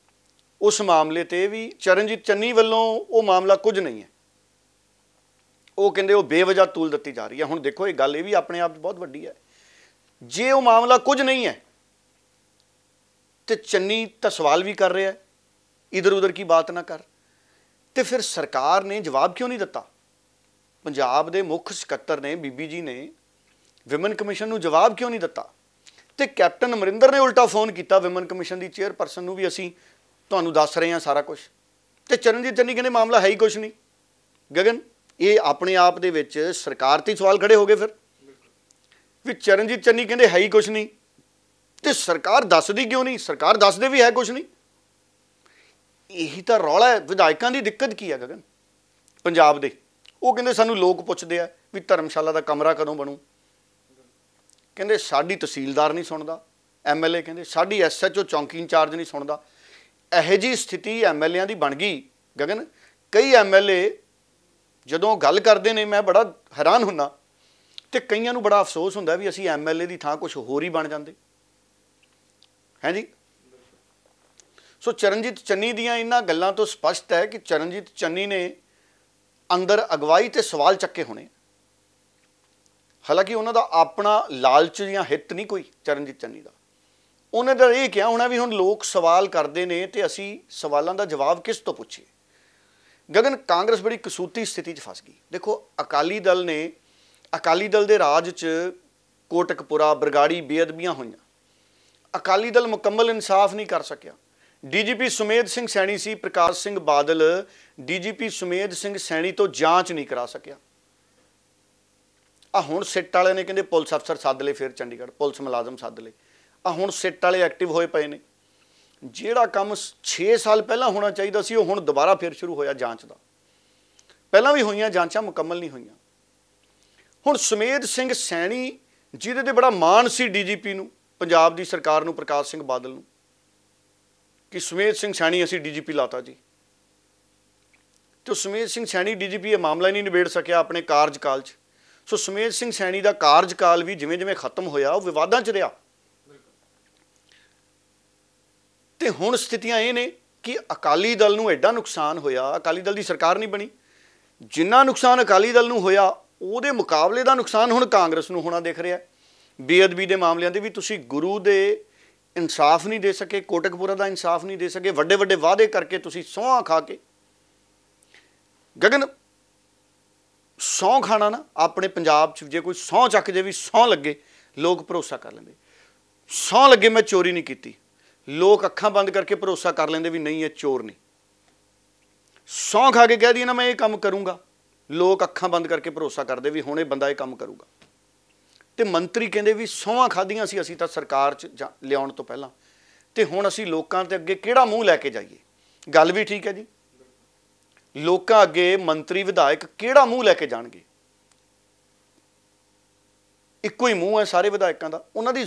ਉਸ ਮਾਮਲੇ ਤੇ ਵੀ। ਚਰਨਜੀਤ ਚੰਨੀ ਵੱਲੋਂ ਉਹ ਮਾਮਲਾ ਕੁਝ ਨਹੀਂ ਹੈ, ਉਹ ਕਹਿੰਦੇ ਉਹ ਬੇਵਜ੍ਹਾ ਤੂਲ ਦਿੱਤੀ ਜਾ ਰਹੀ ਹੈ। ਹੁਣ ਦੇਖੋ, ਇਹ ਗੱਲ ਇਹ ਵੀ ਆਪਣੇ ਆਪ 'ਚ ਬਹੁਤ ਵੱਡੀ ਹੈ। ਜੇ ਉਹ ਮਾਮਲਾ ਕੁਝ ਨਹੀਂ ਹੈ ਤੇ ਚੰਨੀ ਤਾਂ ਸਵਾਲ ਵੀ ਕਰ ਰਿਹਾ, ਇਧਰ ਉਧਰ ਕੀ ਬਾਤ ਨਾ ਕਰ, ਤੇ ਫਿਰ ਸਰਕਾਰ ਨੇ ਜਵਾਬ ਕਿਉਂ ਨਹੀਂ ਦਿੱਤਾ? ਪੰਜਾਬ ਦੇ ਮੁੱਖ ਸਕੱਤਰ ਨੇ, ਬੀਬੀ ਜੀ ਨੇ ਵਿਮਨ ਕਮਿਸ਼ਨ ਨੂੰ ਜਵਾਬ ਕਿਉਂ ਨਹੀਂ ਦਿੱਤਾ? ਤੇ ਕੈਪਟਨ ਅਮਰਿੰਦਰ ਨੇ ਉਲਟਾ ਫੋਨ ਕੀਤਾ ਵਿਮਨ ਕਮਿਸ਼ਨ ਦੀ ਚੇਅਰਪਰਸਨ ਨੂੰ ਵੀ ਅਸੀਂ ਤੁਹਾਨੂੰ ਦੱਸ ਰਹੇ ਹਾਂ ਸਾਰਾ ਕੁਝ, ਤੇ ਚਰਨਜੀਤ ਚੰਨੀ ਕਹਿੰਦੇ ਮਾਮਲਾ ਹੈ ਹੀ ਕੁਝ ਨਹੀਂ। ਗਗਨ, ਇਹ ਆਪਣੇ ਆਪ ਦੇ ਵਿੱਚ ਸਰਕਾਰ ਤੇ ਸਵਾਲ ਖੜੇ ਹੋ ਗਏ ਫਿਰ ਵੀ ਚਰਨਜੀਤ ਚੰਨੀ ਕਹਿੰਦੇ ਹੈ ਹੀ ਕੁਝ ਨਹੀਂ ਤੇ ਸਰਕਾਰ ਦੱਸਦੀ ਕਿਉਂ ਨਹੀਂ? ਸਰਕਾਰ ਦੱਸਦੇ ਵੀ ਹੈ ਕੁਝ ਨਹੀਂ। ਇਹੀ ਤਾਂ ਰੌਲਾ ਹੈ। ਵਿਧਾਇਕਾਂ ਦੀ ਦਿੱਕਤ ਕੀ ਹੈ ਗਗਨ ਪੰਜਾਬ ਦੇ? ਉਹ ਕਹਿੰਦੇ ਸਾਨੂੰ ਲੋਕ ਪੁੱਛਦੇ ਆ ਵੀ ਧਰਮਸ਼ਾਲਾ ਦਾ ਕਮਰਾ ਕਦੋਂ ਬਣੂ, ਕਹਿੰਦੇ ਸਾਡੀ ਤਹਿਸੀਲਦਾਰ ਨਹੀਂ ਸੁਣਦਾ, ਐਮਐਲਏ ਕਹਿੰਦੇ ਸਾਡੀ ਐਸਐਚਓ ਚੌਂਕੀ ਇੰਚਾਰਜ ਨਹੀਂ ਸੁਣਦਾ। ਇਹੋ ਜਿਹੀ ਸਥਿਤੀ ਐਮਐਲਏਆਂ ਦੀ ਬਣ ਗਈ ਗਗਨ। ਕਈ ਐਮਐਲਏ ਜਦੋਂ ਗੱਲ ਕਰਦੇ ਨੇ ਮੈਂ ਬੜਾ ਹੈਰਾਨ ਹੁੰਦਾ, ਤੇ ਕਈਆਂ ਨੂੰ ਬੜਾ ਅਫਸੋਸ ਹੁੰਦਾ ਵੀ ਅਸੀਂ ਐਮਐਲਏ ਦੀ ਥਾਂ ਕੁਝ ਹੋਰ ਹੀ ਬਣ ਜਾਂਦੇ ਹੈ ਜੀ। ਸੋ ਚਰਨਜੀਤ ਚੰਨੀ ਦੀਆਂ ਇਹਨਾਂ ਗੱਲਾਂ ਤੋਂ ਸਪਸ਼ਟ ਹੈ ਕਿ ਚਰਨਜੀਤ ਚੰਨੀ ਨੇ ਅੰਦਰ ਅਗਵਾਈ ਤੇ ਸਵਾਲ ਚੱਕੇ ਹੋਣੇ। ਹਾਲਾਂਕਿ ਉਹਨਾਂ ਦਾ ਆਪਣਾ ਲਾਲਚ ਜਾਂ ਹਿੱਤ ਨਹੀਂ ਕੋਈ ਚਰਨਜੀਤ ਚੰਨੀ ਦਾ। ਉਹਨੇ ਤਾਂ ਇਹ ਕਿਹਾ ਹੋਣਾ ਵੀ ਹੁਣ ਲੋਕ ਸਵਾਲ ਕਰਦੇ ਨੇ ਤੇ ਅਸੀਂ ਸਵਾਲਾਂ ਦਾ ਜਵਾਬ ਕਿਸ ਤੋਂ ਪੁੱਛੀਏ। ਗਗਨ, ਕਾਂਗਰਸ ਬੜੀ ਕਸੂਤੀ ਸਥਿਤੀ 'ਚ ਫਸ ਗਈ। ਦੇਖੋ, ਅਕਾਲੀ ਦਲ ਦੇ ਰਾਜ 'ਚ ਕੋਟਕਪੁਰਾ, ਬਰਗਾੜੀ ਬੇਅਦਬੀਆਂ ਹੋਈਆਂ। ਅਕਾਲੀ ਦਲ ਮੁਕੰਮਲ ਇਨਸਾਫ ਨਹੀਂ ਕਰ ਸਕਿਆ। ਡੀਜੀਪੀ ਸੁਮੇਧ ਸਿੰਘ ਸੈਣੀ ਸੀ, ਪ੍ਰਕਾਸ਼ ਸਿੰਘ ਬਾਦਲ ਡੀਜੀਪੀ ਸੁਮੇਧ ਸਿੰਘ ਸੈਣੀ ਤੋਂ ਜਾਂਚ ਨਹੀਂ ਕਰਾ ਸਕਿਆ। ਆ ਹੁਣ ਸਿੱਟ ਵਾਲੇ ਨੇ ਕਹਿੰਦੇ ਪੁਲਿਸ ਅਫਸਰ ਸੱਦ ਲਏ, ਫਿਰ ਚੰਡੀਗੜ੍ਹ ਪੁਲਿਸ ਮੁਲਾਜ਼ਮ ਸੱਦ ਲਏ। ਆ ਹੁਣ ਸਿੱਟ ਵਾਲੇ ਐਕਟਿਵ ਹੋਏ ਪਏ ਨੇ। ਜਿਹੜਾ ਕੰਮ 6 ਸਾਲ ਪਹਿਲਾਂ ਹੋਣਾ ਚਾਹੀਦਾ ਸੀ ਉਹ ਹੁਣ ਦੁਬਾਰਾ ਫਿਰ ਸ਼ੁਰੂ ਹੋਇਆ ਜਾਂਚ ਦਾ। ਪਹਿਲਾਂ ਵੀ ਹੋਈਆਂ ਜਾਂਚਾਂ, ਮੁਕੰਮਲ ਨਹੀਂ ਹੋਈਆਂ। ਹੁਣ ਸੁਮੇਧ ਸਿੰਘ ਸੈਣੀ ਜਿਹਦੇ ਤੇ ਬੜਾ ਮਾਣ ਸੀ ਡੀਜੀਪੀ ਨੂੰ, ਪੰਜਾਬ ਦੀ ਸਰਕਾਰ ਨੂੰ, ਪ੍ਰਕਾਸ਼ ਸਿੰਘ ਬਾਦਲ ਨੂੰ, ਕਿ ਸੁਮੇਧ ਸਿੰਘ ਸੈਣੀ ਅਸੀਂ ਡੀਜੀਪੀ ਲਾਤਾ ਜੀ, ਤੇ ਸੁਮੇਧ ਸਿੰਘ ਸੈਣੀ ਡੀਜੀਪੀ ਇਹ ਮਾਮਲਾ ਹੀ ਨਹੀਂ ਨਿਬੇੜ ਸਕਿਆ ਆਪਣੇ ਕਾਰਜਕਾਲ 'ਚ। ਸੋ ਸੁਮੇਧ ਸਿੰਘ ਸੈਣੀ ਦਾ ਕਾਰਜਕਾਲ ਵੀ ਜਿਵੇਂ ਜਿਵੇਂ ਖਤਮ ਹੋਇਆ ਉਹ ਵਿਵਾਦਾਂ 'ਚ ਰਿਹਾ। ਤੇ ਹੁਣ ਸਥਿਤੀਆਂ ਇਹ ਨੇ ਕਿ ਅਕਾਲੀ ਦਲ ਨੂੰ ਐਡਾ ਨੁਕਸਾਨ ਹੋਇਆ, ਅਕਾਲੀ ਦਲ ਦੀ ਸਰਕਾਰ ਨਹੀਂ ਬਣੀ। ਜਿੰਨਾ ਨੁਕਸਾਨ ਅਕਾਲੀ ਦਲ ਨੂੰ ਹੋਇਆ ਉਹਦੇ ਮੁਕਾਬਲੇ ਦਾ ਨੁਕਸਾਨ ਹੁਣ ਕਾਂਗਰਸ ਨੂੰ ਹੋਣਾ ਦਿਖ ਰਿਹਾ। ਬੇਅਦਬੀ ਦੇ ਮਾਮਲਿਆਂ ਦੇ ਵੀ ਤੁਸੀਂ ਗੁਰੂ ਦੇ ਇਨਸਾਫ ਨਹੀਂ ਦੇ ਸਕੇ, ਕੋਟਕਪੁਰਾ ਦਾ ਇਨਸਾਫ ਨਹੀਂ ਦੇ ਸਕੇ, ਵੱਡੇ ਵੱਡੇ ਵਾਅਦੇ ਕਰਕੇ ਤੁਸੀਂ ਸਹੁੰ ਖਾ ਕੇ। ਗਗਨ, ਸਹੁੰ ਖਾਣਾ ਨਾ ਆਪਣੇ ਪੰਜਾਬ 'ਚ ਜੇ ਕੋਈ ਸਹੁੰ ਚੱਕ ਜੇ ਵੀ ਸਹੁੰ ਲੱਗੇ ਲੋਕ ਭਰੋਸਾ ਕਰ ਲੈਂਦੇ। ਸਹੁੰ ਲੱਗੇ ਮੈਂ ਚੋਰੀ ਨਹੀਂ ਕੀਤੀ, ਲੋਕ ਅੱਖਾਂ ਬੰਦ ਕਰਕੇ ਭਰੋਸਾ ਕਰ ਲੈਂਦੇ ਵੀ ਨਹੀਂ ਇਹ ਚੋਰ ਨਹੀਂ। ਸਹੁੰ ਖਾ ਕੇ ਕਹਿ ਦਈਏ ਨਾ ਮੈਂ ਇਹ ਕੰਮ ਕਰੂੰਗਾ, ਲੋਕ ਅੱਖਾਂ ਬੰਦ ਕਰਕੇ ਭਰੋਸਾ ਕਰਦੇ ਵੀ ਹੁਣ ਇਹ ਬੰਦਾ ਇਹ ਕੰਮ ਕਰੂਗਾ। ਤੇ ਮੰਤਰੀ ਕਹਿੰਦੇ ਵੀ ਸਹੁੰਆਂ ਖਾਧੀਆਂ ਸੀ ਅਸੀਂ ਤਾਂ ਸਰਕਾਰ 'ਚ ਲਿਆਉਣ ਤੋਂ ਪਹਿਲਾਂ, ਤੇ ਹੁਣ ਅਸੀਂ ਲੋਕਾਂ ਦੇ ਅੱਗੇ ਕਿਹੜਾ ਮੂੰਹ ਲੈ ਕੇ ਜਾਈਏ। ਗੱਲ ਵੀ ਠੀਕ ਹੈ ਜੀ, ਲੋਕਾਂ ਅੱਗੇ ਮੰਤਰੀ ਵਿਧਾਇਕ ਕਿਹੜਾ ਮੂੰਹ ਲੈ ਕੇ ਜਾਣਗੇ? ਇੱਕੋ ਹੀ ਮੂੰਹ ਹੈ ਸਾਰੇ ਵਿਧਾਇਕਾਂ ਦਾ, ਉਹਨਾਂ ਦੀ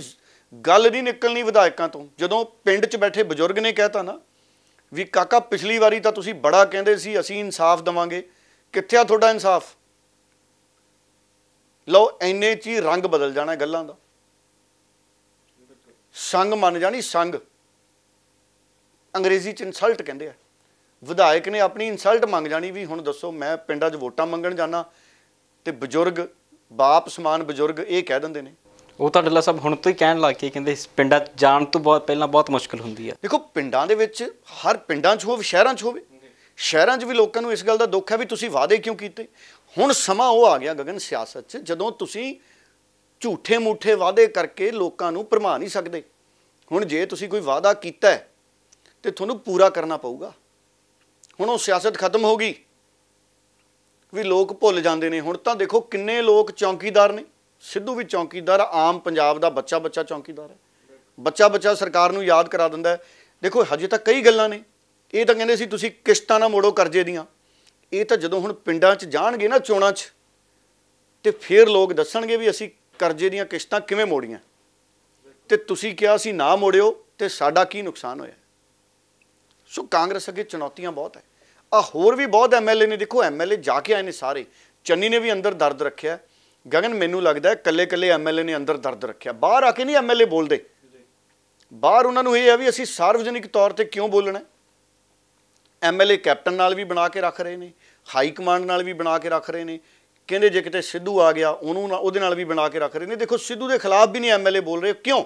ਗੱਲ ਨਹੀਂ ਨਿਕਲਣੀ ਵਿਧਾਇਕਾਂ ਤੋਂ। ਜਦੋਂ ਪਿੰਡ 'ਚ ਬੈਠੇ ਬਜ਼ੁਰਗ ਨੇ ਕਹਿਤਾ ਨਾ ਵੀ ਕਾਕਾ ਪਿਛਲੀ ਵਾਰੀ ਤਾਂ ਤੁਸੀਂ ਬੜਾ ਕਹਿੰਦੇ ਸੀ ਅਸੀਂ ਇਨਸਾਫ ਦੇਵਾਂਗੇ, ਕਿੱਥੇ ਆ ਤੁਹਾਡਾ ਇਨਸਾਫ? ਲਓ, ਇੰਨੇ 'ਚ ਹੀ ਰੰਗ ਬਦਲ ਜਾਣਾ ਗੱਲਾਂ ਦਾ। ਸੰਗ ਮੰਨ ਜਾਣੀ, ਸੰਗ ਅੰਗਰੇਜ਼ੀ 'ਚ ਇਨਸਲਟ ਕਹਿੰਦੇ ਆ। ਵਿਧਾਇਕ ਨੇ ਆਪਣੀ ਇਨਸਲਟ ਮੰਗ ਜਾਣੀ ਵੀ ਹੁਣ ਦੱਸੋ ਮੈਂ ਪਿੰਡਾਂ 'ਚ ਵੋਟਾਂ ਮੰਗਣ ਜਾਣਾ, ਤੇ ਬਜ਼ੁਰਗ ਬਾਪ ਸਮਾਨ ਬਜ਼ੁਰਗ ਇਹ ਕਹਿ ਦਿੰਦੇ ਨੇ। ਉਹ ਤਾਂ ਡੱਲਾ ਸਾਹਿਬ ਹੁਣ ਤੋਂ ਹੀ ਕਹਿਣ ਲੱਗ ਕੇ ਕਹਿੰਦੇ ਪਿੰਡਾਂ 'ਚ ਜਾਣ ਤੋਂ ਬਹੁਤ ਪਹਿਲਾਂ ਬਹੁਤ ਮੁਸ਼ਕਿਲ ਹੁੰਦੀ ਹੈ। ਦੇਖੋ, ਪਿੰਡਾਂ ਦੇ ਵਿੱਚ ਹਰ ਪਿੰਡਾਂ 'ਚ ਹੋਵੇ, ਸ਼ਹਿਰਾਂ 'ਚ ਹੋਵੇ, ਸ਼ਹਿਰਾਂ 'ਚ ਵੀ ਲੋਕਾਂ ਨੂੰ ਇਸ ਗੱਲ ਦਾ ਦੁੱਖ ਹੈ ਵੀ ਤੁਸੀਂ ਵਾਅਦੇ ਕਿਉਂ ਕੀਤੇ। ਹੁਣ ਸਮਾਂ ਉਹ ਆ ਗਿਆ ਗਗਨ ਸਿਆਸਤ 'ਚ ਜਦੋਂ ਤੁਸੀਂ ਝੂਠੇ ਮੂਠੇ ਵਾਅਦੇ ਕਰਕੇ ਲੋਕਾਂ ਨੂੰ ਭਰਮਾ ਨਹੀਂ ਸਕਦੇ। ਹੁਣ ਜੇ ਤੁਸੀਂ ਕੋਈ ਵਾਅਦਾ ਕੀਤਾ ਹੈ ਤੇ ਤੁਹਾਨੂੰ ਪੂਰਾ ਕਰਨਾ ਪਊਗਾ। ਹੁਣ ਉਹ ਸਿਆਸਤ ਖਤਮ ਹੋ ਗਈ ਵੀ ਲੋਕ ਭੁੱਲ ਜਾਂਦੇ ਨੇ। ਹੁਣ ਤਾਂ ਦੇਖੋ ਕਿੰਨੇ ਲੋਕ ਚੌਂਕੀਦਾਰ ਨੇ, ਸਿੱਧੂ ਵੀ ਚੌਂਕੀਦਾਰ, ਆਮ ਪੰਜਾਬ ਦਾ ਬੱਚਾ ਬੱਚਾ ਚੌਂਕੀਦਾਰ ਹੈ, ਬੱਚਾ ਬੱਚਾ ਸਰਕਾਰ ਨੂੰ ਯਾਦ ਕਰਾ ਦਿੰਦਾ ਹੈ। ਦੇਖੋ ਹਜੇ ਤਾਂ ਕਈ ਗੱਲਾਂ ਨੇ। ਇਹ ਤਾਂ ਕਹਿੰਦੇ ਸੀ ਤੁਸੀਂ ਕਿਸ਼ਤਾਂ ਨਾ ਮੋੜੋ ਕਰਜ਼ੇ ਦੀਆਂ, ਇਹ ਤਾਂ ਜਦੋਂ ਹੁਣ ਪਿੰਡਾਂ 'ਚ ਜਾਣਗੇ ਨਾ ਚੋਣਾਂ 'ਚ ਤੇ ਫਿਰ ਲੋਕ ਦੱਸਣਗੇ ਵੀ ਅਸੀਂ ਕਰਜ਼ੇ ਦੀਆਂ ਕਿਸ਼ਤਾਂ ਕਿਵੇਂ ਮੋੜੀਆਂ, ਤੇ ਤੁਸੀਂ ਕਿਹਾ ਸੀ ਨਾ ਮੋੜਿਓ ਤੇ ਸਾਡਾ ਕੀ ਨੁਕਸਾਨ ਹੋਇਆ। ਸੋ ਕਾਂਗਰਸ ਅੱਗੇ ਚੁਣੌਤੀਆਂ ਬਹੁਤ ਹੈ। ਆ ਹੋਰ ਵੀ ਬਹੁਤ ਐਮਐਲਏ ਨੇ, ਦੇਖੋ ਐਮਐਲਏ ਜਾ ਕੇ ਆਏ ਨੇ ਸਾਰੇ। ਚੰਨੀ ਨੇ ਵੀ ਅੰਦਰ ਦਰਦ ਰੱਖਿਆ। ਗਗਨ, ਮੈਨੂੰ ਲੱਗਦਾ ਇਕੱਲੇ ਇਕੱਲੇ ਐਮਐਲਏ ਨੇ ਅੰਦਰ ਦਰਦ ਰੱਖਿਆ, ਬਾਹਰ ਆ ਕੇ ਨਹੀਂ ਐਮਐਲਏ ਬੋਲਦੇ। ਬਾਹਰ ਉਹਨਾਂ ਨੂੰ ਇਹ ਹੈ ਵੀ ਅਸੀਂ ਸਾਰਵਜਨਿਕ ਤੌਰ ਤੇ ਕਿਉਂ ਬੋਲਣਾ। ਐਮਐਲਏ ਕੈਪਟਨ ਨਾਲ ਵੀ ਬਣਾ ਕੇ ਰੱਖ ਰਹੇ ਨੇ, ਹਾਈ ਕਮਾਂਡ ਨਾਲ ਵੀ ਬਣਾ ਕੇ ਰੱਖ ਰਹੇ ਨੇ, ਕਹਿੰਦੇ ਜੇ ਕਿਤੇ ਸਿੱਧੂ ਆ ਗਿਆ ਉਹਨੂੰ ਨਾ ਉਹਦੇ ਨਾਲ ਵੀ ਬਣਾ ਕੇ ਰੱਖ ਰਹੇ ਨੇ। ਦੇਖੋ ਸਿੱਧੂ ਦੇ ਖਿਲਾਫ ਵੀ ਨਹੀਂ ਐਮਐਲਏ ਬੋਲ ਰਹੇ, ਕਿਉਂ?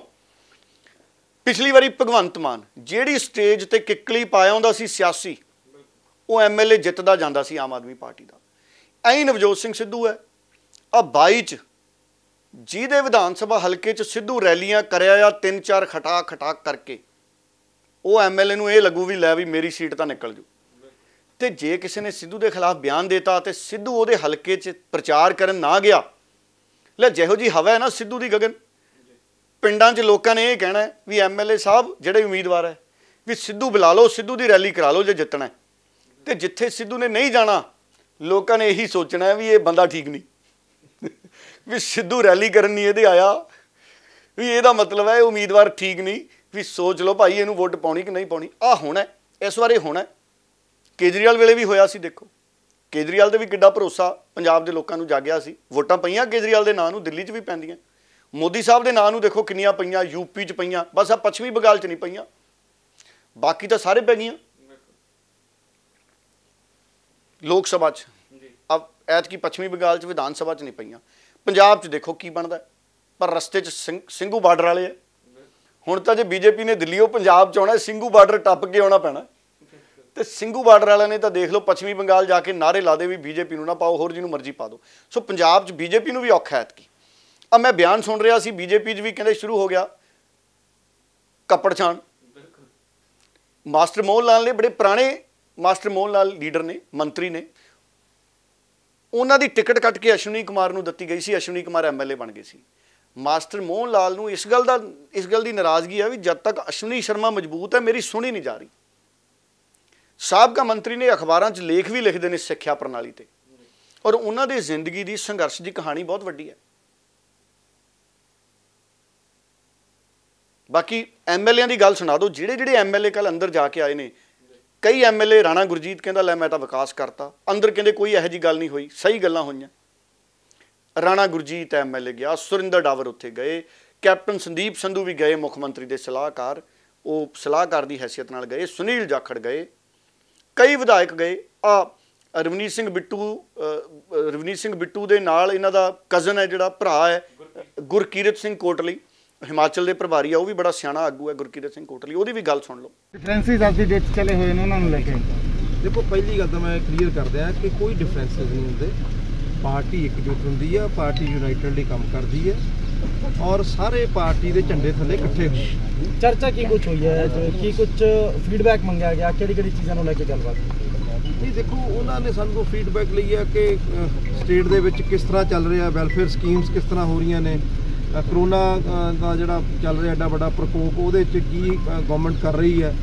ਪਿਛਲੀ ਵਾਰੀ ਭਗਵੰਤ ਮਾਨ ਜਿਹੜੀ ਸਟੇਜ ਤੇ ਕਿੱਕਲੀ ਪਾਇਆ ਹੁੰਦਾ ਸੀ ਸਿਆਸੀ, ਉਹ ਐਮਐਲਏ ਜਿੱਤਦਾ ਜਾਂਦਾ ਸੀ ਆਮ ਆਦਮੀ ਪਾਰਟੀ ਦਾ। ਐਂ ਨਵਜੋਤ ਸਿੰਘ ਸਿੱਧੂ ਹੈ ਆ 22 ਚ ਜਿਹਦੇ ਵਿਧਾਨ ਸਭਾ ਹਲਕੇ ਚ ਸਿੱਧੂ ਰੈਲੀਆਂ ਕਰਿਆ ਆ 3-4 ਖਟਾ ਕਰਕੇ, ਉਹ ਐਮਐਲਏ ਨੂੰ ਇਹ ਲੱਗੂ ਵੀ ਲੈ ਵੀ ਮੇਰੀ ਸੀਟ ਤਾਂ ਨਿਕਲ ਜੂ। ਤੇ ਜੇ ਕਿਸੇ ਨੇ ਸਿੱਧੂ ਦੇ ਖਿਲਾਫ ਬਿਆਨ ਦੇਤਾ ਤੇ ਸਿੱਧੂ ਉਹਦੇ ਹਲਕੇ 'ਚ ਪ੍ਰਚਾਰ ਕਰਨ ਨਾ ਗਿਆ, ਲੈ ਜਿਹੋ ਜੀ ਹਵਾ ਹੈ ਨਾ ਸਿੱਧੂ ਦੀ ਗਗਨ, ਪਿੰਡਾਂ 'ਚ ਲੋਕਾਂ ਨੇ ਇਹ ਕਹਿਣਾ ਵੀ ਐਮਐਲਏ ਸਾਹਿਬ ਜਿਹੜੇ ਉਮੀਦਵਾਰ ਹੈ ਵੀ ਸਿੱਧੂ ਬੁਲਾ ਲਓ, ਸਿੱਧੂ ਦੀ ਰੈਲੀ ਕਰਾ ਲਓ ਜੇ ਜਿੱਤਣਾ। ਤੇ ਜਿੱਥੇ ਸਿੱਧੂ ਨੇ ਨਹੀਂ ਜਾਣਾ, ਲੋਕਾਂ ਨੇ ਇਹੀ ਸੋਚਣਾ ਵੀ ਇਹ ਬੰਦਾ ਠੀਕ ਨਹੀਂ ਵੀ ਸਿੱਧੂ ਰੈਲੀ ਕਰਨ ਨਹੀਂ ਇਹਦੇ ਆਇਆ, ਵੀ ਇਹਦਾ ਮਤਲਬ ਹੈ ਉਮੀਦਵਾਰ ਠੀਕ ਨਹੀਂ, ਵੀ ਸੋਚ ਲਓ ਭਾਈ ਇਹਨੂੰ ਵੋਟ ਪਾਉਣੀ ਕਿ ਨਹੀਂ ਪਾਉਣੀ। ਆਹ ਹੋਣਾ ਇਸ ਵਾਰ, ਇਹ ਹੋਣਾ। ਕੇਜਰੀਵਾਲ ਵੇਲੇ ਵੀ ਹੋਇਆ ਸੀ, ਦੇਖੋ ਕੇਜਰੀਵਾਲ ਤੇ ਵੀ ਕਿੱਡਾ ਭਰੋਸਾ ਪੰਜਾਬ ਦੇ ਲੋਕਾਂ ਨੂੰ ਜਾਗਿਆ ਸੀ। ਵੋਟਾਂ ਪਈਆਂ ਕੇਜਰੀਵਾਲ ਦੇ ਨਾਂ ਨੂੰ, ਦਿੱਲੀ 'ਚ ਵੀ ਪੈਂਦੀਆਂ। ਮੋਦੀ ਸਾਹਿਬ ਦੇ ਨਾਂ ਨੂੰ ਦੇਖੋ ਕਿੰਨੀਆਂ ਪਈਆਂ, ਯੂਪੀ 'ਚ ਪਈਆਂ, ਬਸ ਆ ਪੱਛਮੀ ਬੰਗਾਲ 'ਚ ਨਹੀਂ ਪਈਆਂ, ਬਾਕੀ ਤਾਂ ਸਾਰੇ ਪੈ ਗਈਆਂ ਲੋਕ ਸਭਾ 'ਚ। ਐਤਕੀ ਪੱਛਮੀ ਬੰਗਾਲ 'ਚ ਵਿਧਾਨ ਸਭਾ 'ਚ ਨਹੀਂ ਪਈਆਂ। ਪੰਜਾਬ 'ਚ ਦੇਖੋ ਕੀ ਬਣਦਾ, ਪਰ ਰਸਤੇ 'ਚ ਸਿੰਘੂ ਬਾਰਡਰ ਵਾਲੇ ਆ। ਹੁਣ ਤਾਂ ਜੇ ਬੀਜੇਪੀ ਨੇ ਦਿੱਲੀੋਂ ਪੰਜਾਬ 'ਚ ਆਉਣਾ, ਸਿੰਘੂ ਬਾਰਡਰ ਟੱਪ ਕੇ ਆਉਣਾ ਪੈਣਾ। ਤੇ ਸਿੰਘੂ ਬਾਰਡਰ ਵਾਲਿਆਂ ਨੇ ਤਾਂ ਦੇਖ ਲਓ ਪੱਛਮੀ ਬੰਗਾਲ ਜਾ ਕੇ ਨਾਅਰੇ ਲਾ ਦੇ ਵੀ ਬੀਜੇਪੀ ਨੂੰ ਨਾ ਪਾਓ, ਹੋਰ ਜਿਹਨੂੰ ਮਰਜ਼ੀ ਪਾ ਦਿਓ। ਸੋ ਪੰਜਾਬ 'ਚ ਬੀਜੇਪੀ ਨੂੰ ਵੀ ਔਖਾ ਐਤਕੀ। ਆ ਮੈਂ ਬਿਆਨ ਸੁਣ ਰਿਹਾ ਸੀ, ਬੀਜੇਪੀ 'ਚ ਵੀ ਕਹਿੰਦੇ ਸ਼ੁਰੂ ਹੋ ਗਿਆ ਕੱਪੜ ਛਾਣ। ਮਾਸਟਰ ਮੋਹਨ ਲਾਲ ਨੇ, ਬੜੇ ਪੁਰਾਣੇ ਮਾਸਟਰ ਮੋਹਨ ਲਾਲ ਲੀਡਰ ਨੇ, ਮੰਤਰੀ ਨੇ, ਉਹਨਾਂ ਦੀ ਟਿਕਟ ਕੱਟ ਕੇ ਅਸ਼ਵਨੀ ਕੁਮਾਰ ਨੂੰ ਦਿੱਤੀ ਗਈ ਸੀ। ਅਸ਼ਵਨੀ ਕੁਮਾਰ ਐਮਐਲਏ ਬਣ ਗਏ ਸੀ। ਮਾਸਟਰ ਮੋਹਨ ਲਾਲ ਨੂੰ ਇਸ ਗੱਲ ਦੀ ਨਾਰਾਜ਼ਗੀ ਆ ਵੀ ਜਦ ਤੱਕ ਅਸ਼ਵਨੀ ਸ਼ਰਮਾ ਮਜ਼ਬੂਤ ਹੈ ਮੇਰੀ ਸੁਣੀ ਨਹੀਂ ਜਾ ਰਹੀ। ਸਾਬਕਾ ਮੰਤਰੀ ਨੇ ਅਖਬਾਰਾਂ 'ਚ ਲੇਖ ਵੀ ਲਿਖਦੇ ਨੇ ਸਿੱਖਿਆ ਪ੍ਰਣਾਲੀ ਤੇ, ਔਰ ਉਹਨਾਂ ਦੀ ਜ਼ਿੰਦਗੀ ਦੀ ਸੰਘਰਸ਼ ਦੀ ਕਹਾਣੀ ਬਹੁਤ ਵੱਡੀ ਹੈ। ਬਾਕੀ ਐਮਐਲਏਆਂ ਦੀ ਗੱਲ ਸੁਣਾ ਦਿਓ, ਜਿਹੜੇ ਐਮਐਲਏ ਕੱਲ ਅੰਦਰ ਜਾ ਕੇ ਆਏ ਨੇ। ਕਈ ਐਮਐਲਏ, ਰਾਣਾ ਗੁਰਜੀਤ ਕਹਿੰਦਾ ਲੈ ਮੈਂ ਤਾਂ ਵਿਕਾਸ ਕਰਤਾ, ਅੰਦਰ ਕਹਿੰਦੇ ਕੋਈ ਇਹੋ ਜਿਹੀ ਗੱਲ ਨਹੀਂ ਹੋਈ, ਸਹੀ ਗੱਲਾਂ ਹੋਈਆਂ। ਰਾਣਾ ਗੁਰਜੀਤ ਐਮਐਲਏ ਗਿਆ, ਸੁਰਿੰਦਰ ਡਾਵਰ ਉੱਥੇ ਗਏ, ਕੈਪਟਨ ਸੰਦੀਪ ਸੰਧੂ ਵੀ ਗਏ, ਮੁੱਖ ਮੰਤਰੀ ਦੇ ਸਲਾਹਕਾਰ, ਉਹ ਸਲਾਹਕਾਰ ਦੀ ਹੈਸੀਅਤ ਨਾਲ ਗਏ, ਸੁਨੀਲ ਜਾਖੜ ਗਏ, ਕਈ ਵਿਧਾਇਕ ਗਏ। ਰਵਨੀਤ ਸਿੰਘ ਬਿੱਟੂ ਦੇ ਨਾਲ ਇਹਨਾਂ ਦਾ ਕਜ਼ਨ ਹੈ, ਜਿਹੜਾ ਭਰਾ ਹੈ ਗੁਰਕੀਰਤ ਸਿੰਘ ਕੋਟਲੀ, ਹਿਮਾਚਲ ਦੇ ਪ੍ਰਭਾਰੀ ਆ, ਉਹ ਵੀ ਬੜਾ ਸਿਆਣਾ ਆਗੂ ਹੈ ਗੁਰਕੀਰਤ ਸਿੰਘ ਕੋਟਲੀ, ਉਹਦੀ ਵੀ ਗੱਲ ਸੁਣ ਲਓ। ਡਿਫਰੈਂਸਿਸ ਅੱਜ ਦੀ ਡੇਟ ਚਲੇ ਹੋਏ ਨੇ ਉਹਨਾਂ ਨੂੰ ਲੈ ਕੇ। ਦੇਖੋ ਪਹਿਲੀ ਗੱਲ ਤਾਂ ਮੈਂ ਕਲੀਅਰ ਕਰ ਦਿਆਂ ਕਿ ਕੋਈ ਡਿਫਰੈਂਸਿਸ ਨਹੀਂ ਹੁੰਦੇ। ਪਾਰਟੀ ਇਕਜੁੱਟ ਹੁੰਦੀ ਆ, ਪਾਰਟੀ ਯੂਨਾਈਟਡਲੀ ਕੰਮ ਕਰਦੀ ਹੈ ਔਰ ਸਾਰੇ ਪਾਰਟੀ ਦੇ ਝੰਡੇ ਥੱਲੇ ਇਕੱਠੇ ਹੋਏ। ਚਰਚਾ ਕੀ ਕੁਝ ਹੋਈ ਹੈ, ਕੀ ਕੁਝ ਫੀਡਬੈਕ ਮੰਗਿਆ ਗਿਆ, ਕਿਹੜੀ ਚੀਜ਼ਾਂ ਨੂੰ ਲੈ ਕੇ ਗੱਲਬਾਤ? ਨਹੀਂ ਦੇਖੋ, ਉਹਨਾਂ ਨੇ ਸਾਨੂੰ ਫੀਡਬੈਕ ਲਈ ਹੈ ਕਿ ਸਟੇਟ ਦੇ ਵਿੱਚ ਕਿਸ ਤਰ੍ਹਾਂ ਚੱਲ ਰਿਹਾ, ਵੈਲਫੇਅਰ ਸਕੀਮਸ ਕਿਸ ਤਰ੍ਹਾਂ ਹੋ ਰਹੀਆਂ ਨੇ, ਕਰੋਨਾ ਦਾ ਜਿਹੜਾ ਚੱਲ ਰਿਹਾ ਐਡਾ ਵੱਡਾ ਪ੍ਰਕੋਪ, ਉਹਦੇ 'ਚ ਕੀ ਗਵਰਨਮੈਂਟ ਕਰ ਰਹੀ ਹੈ,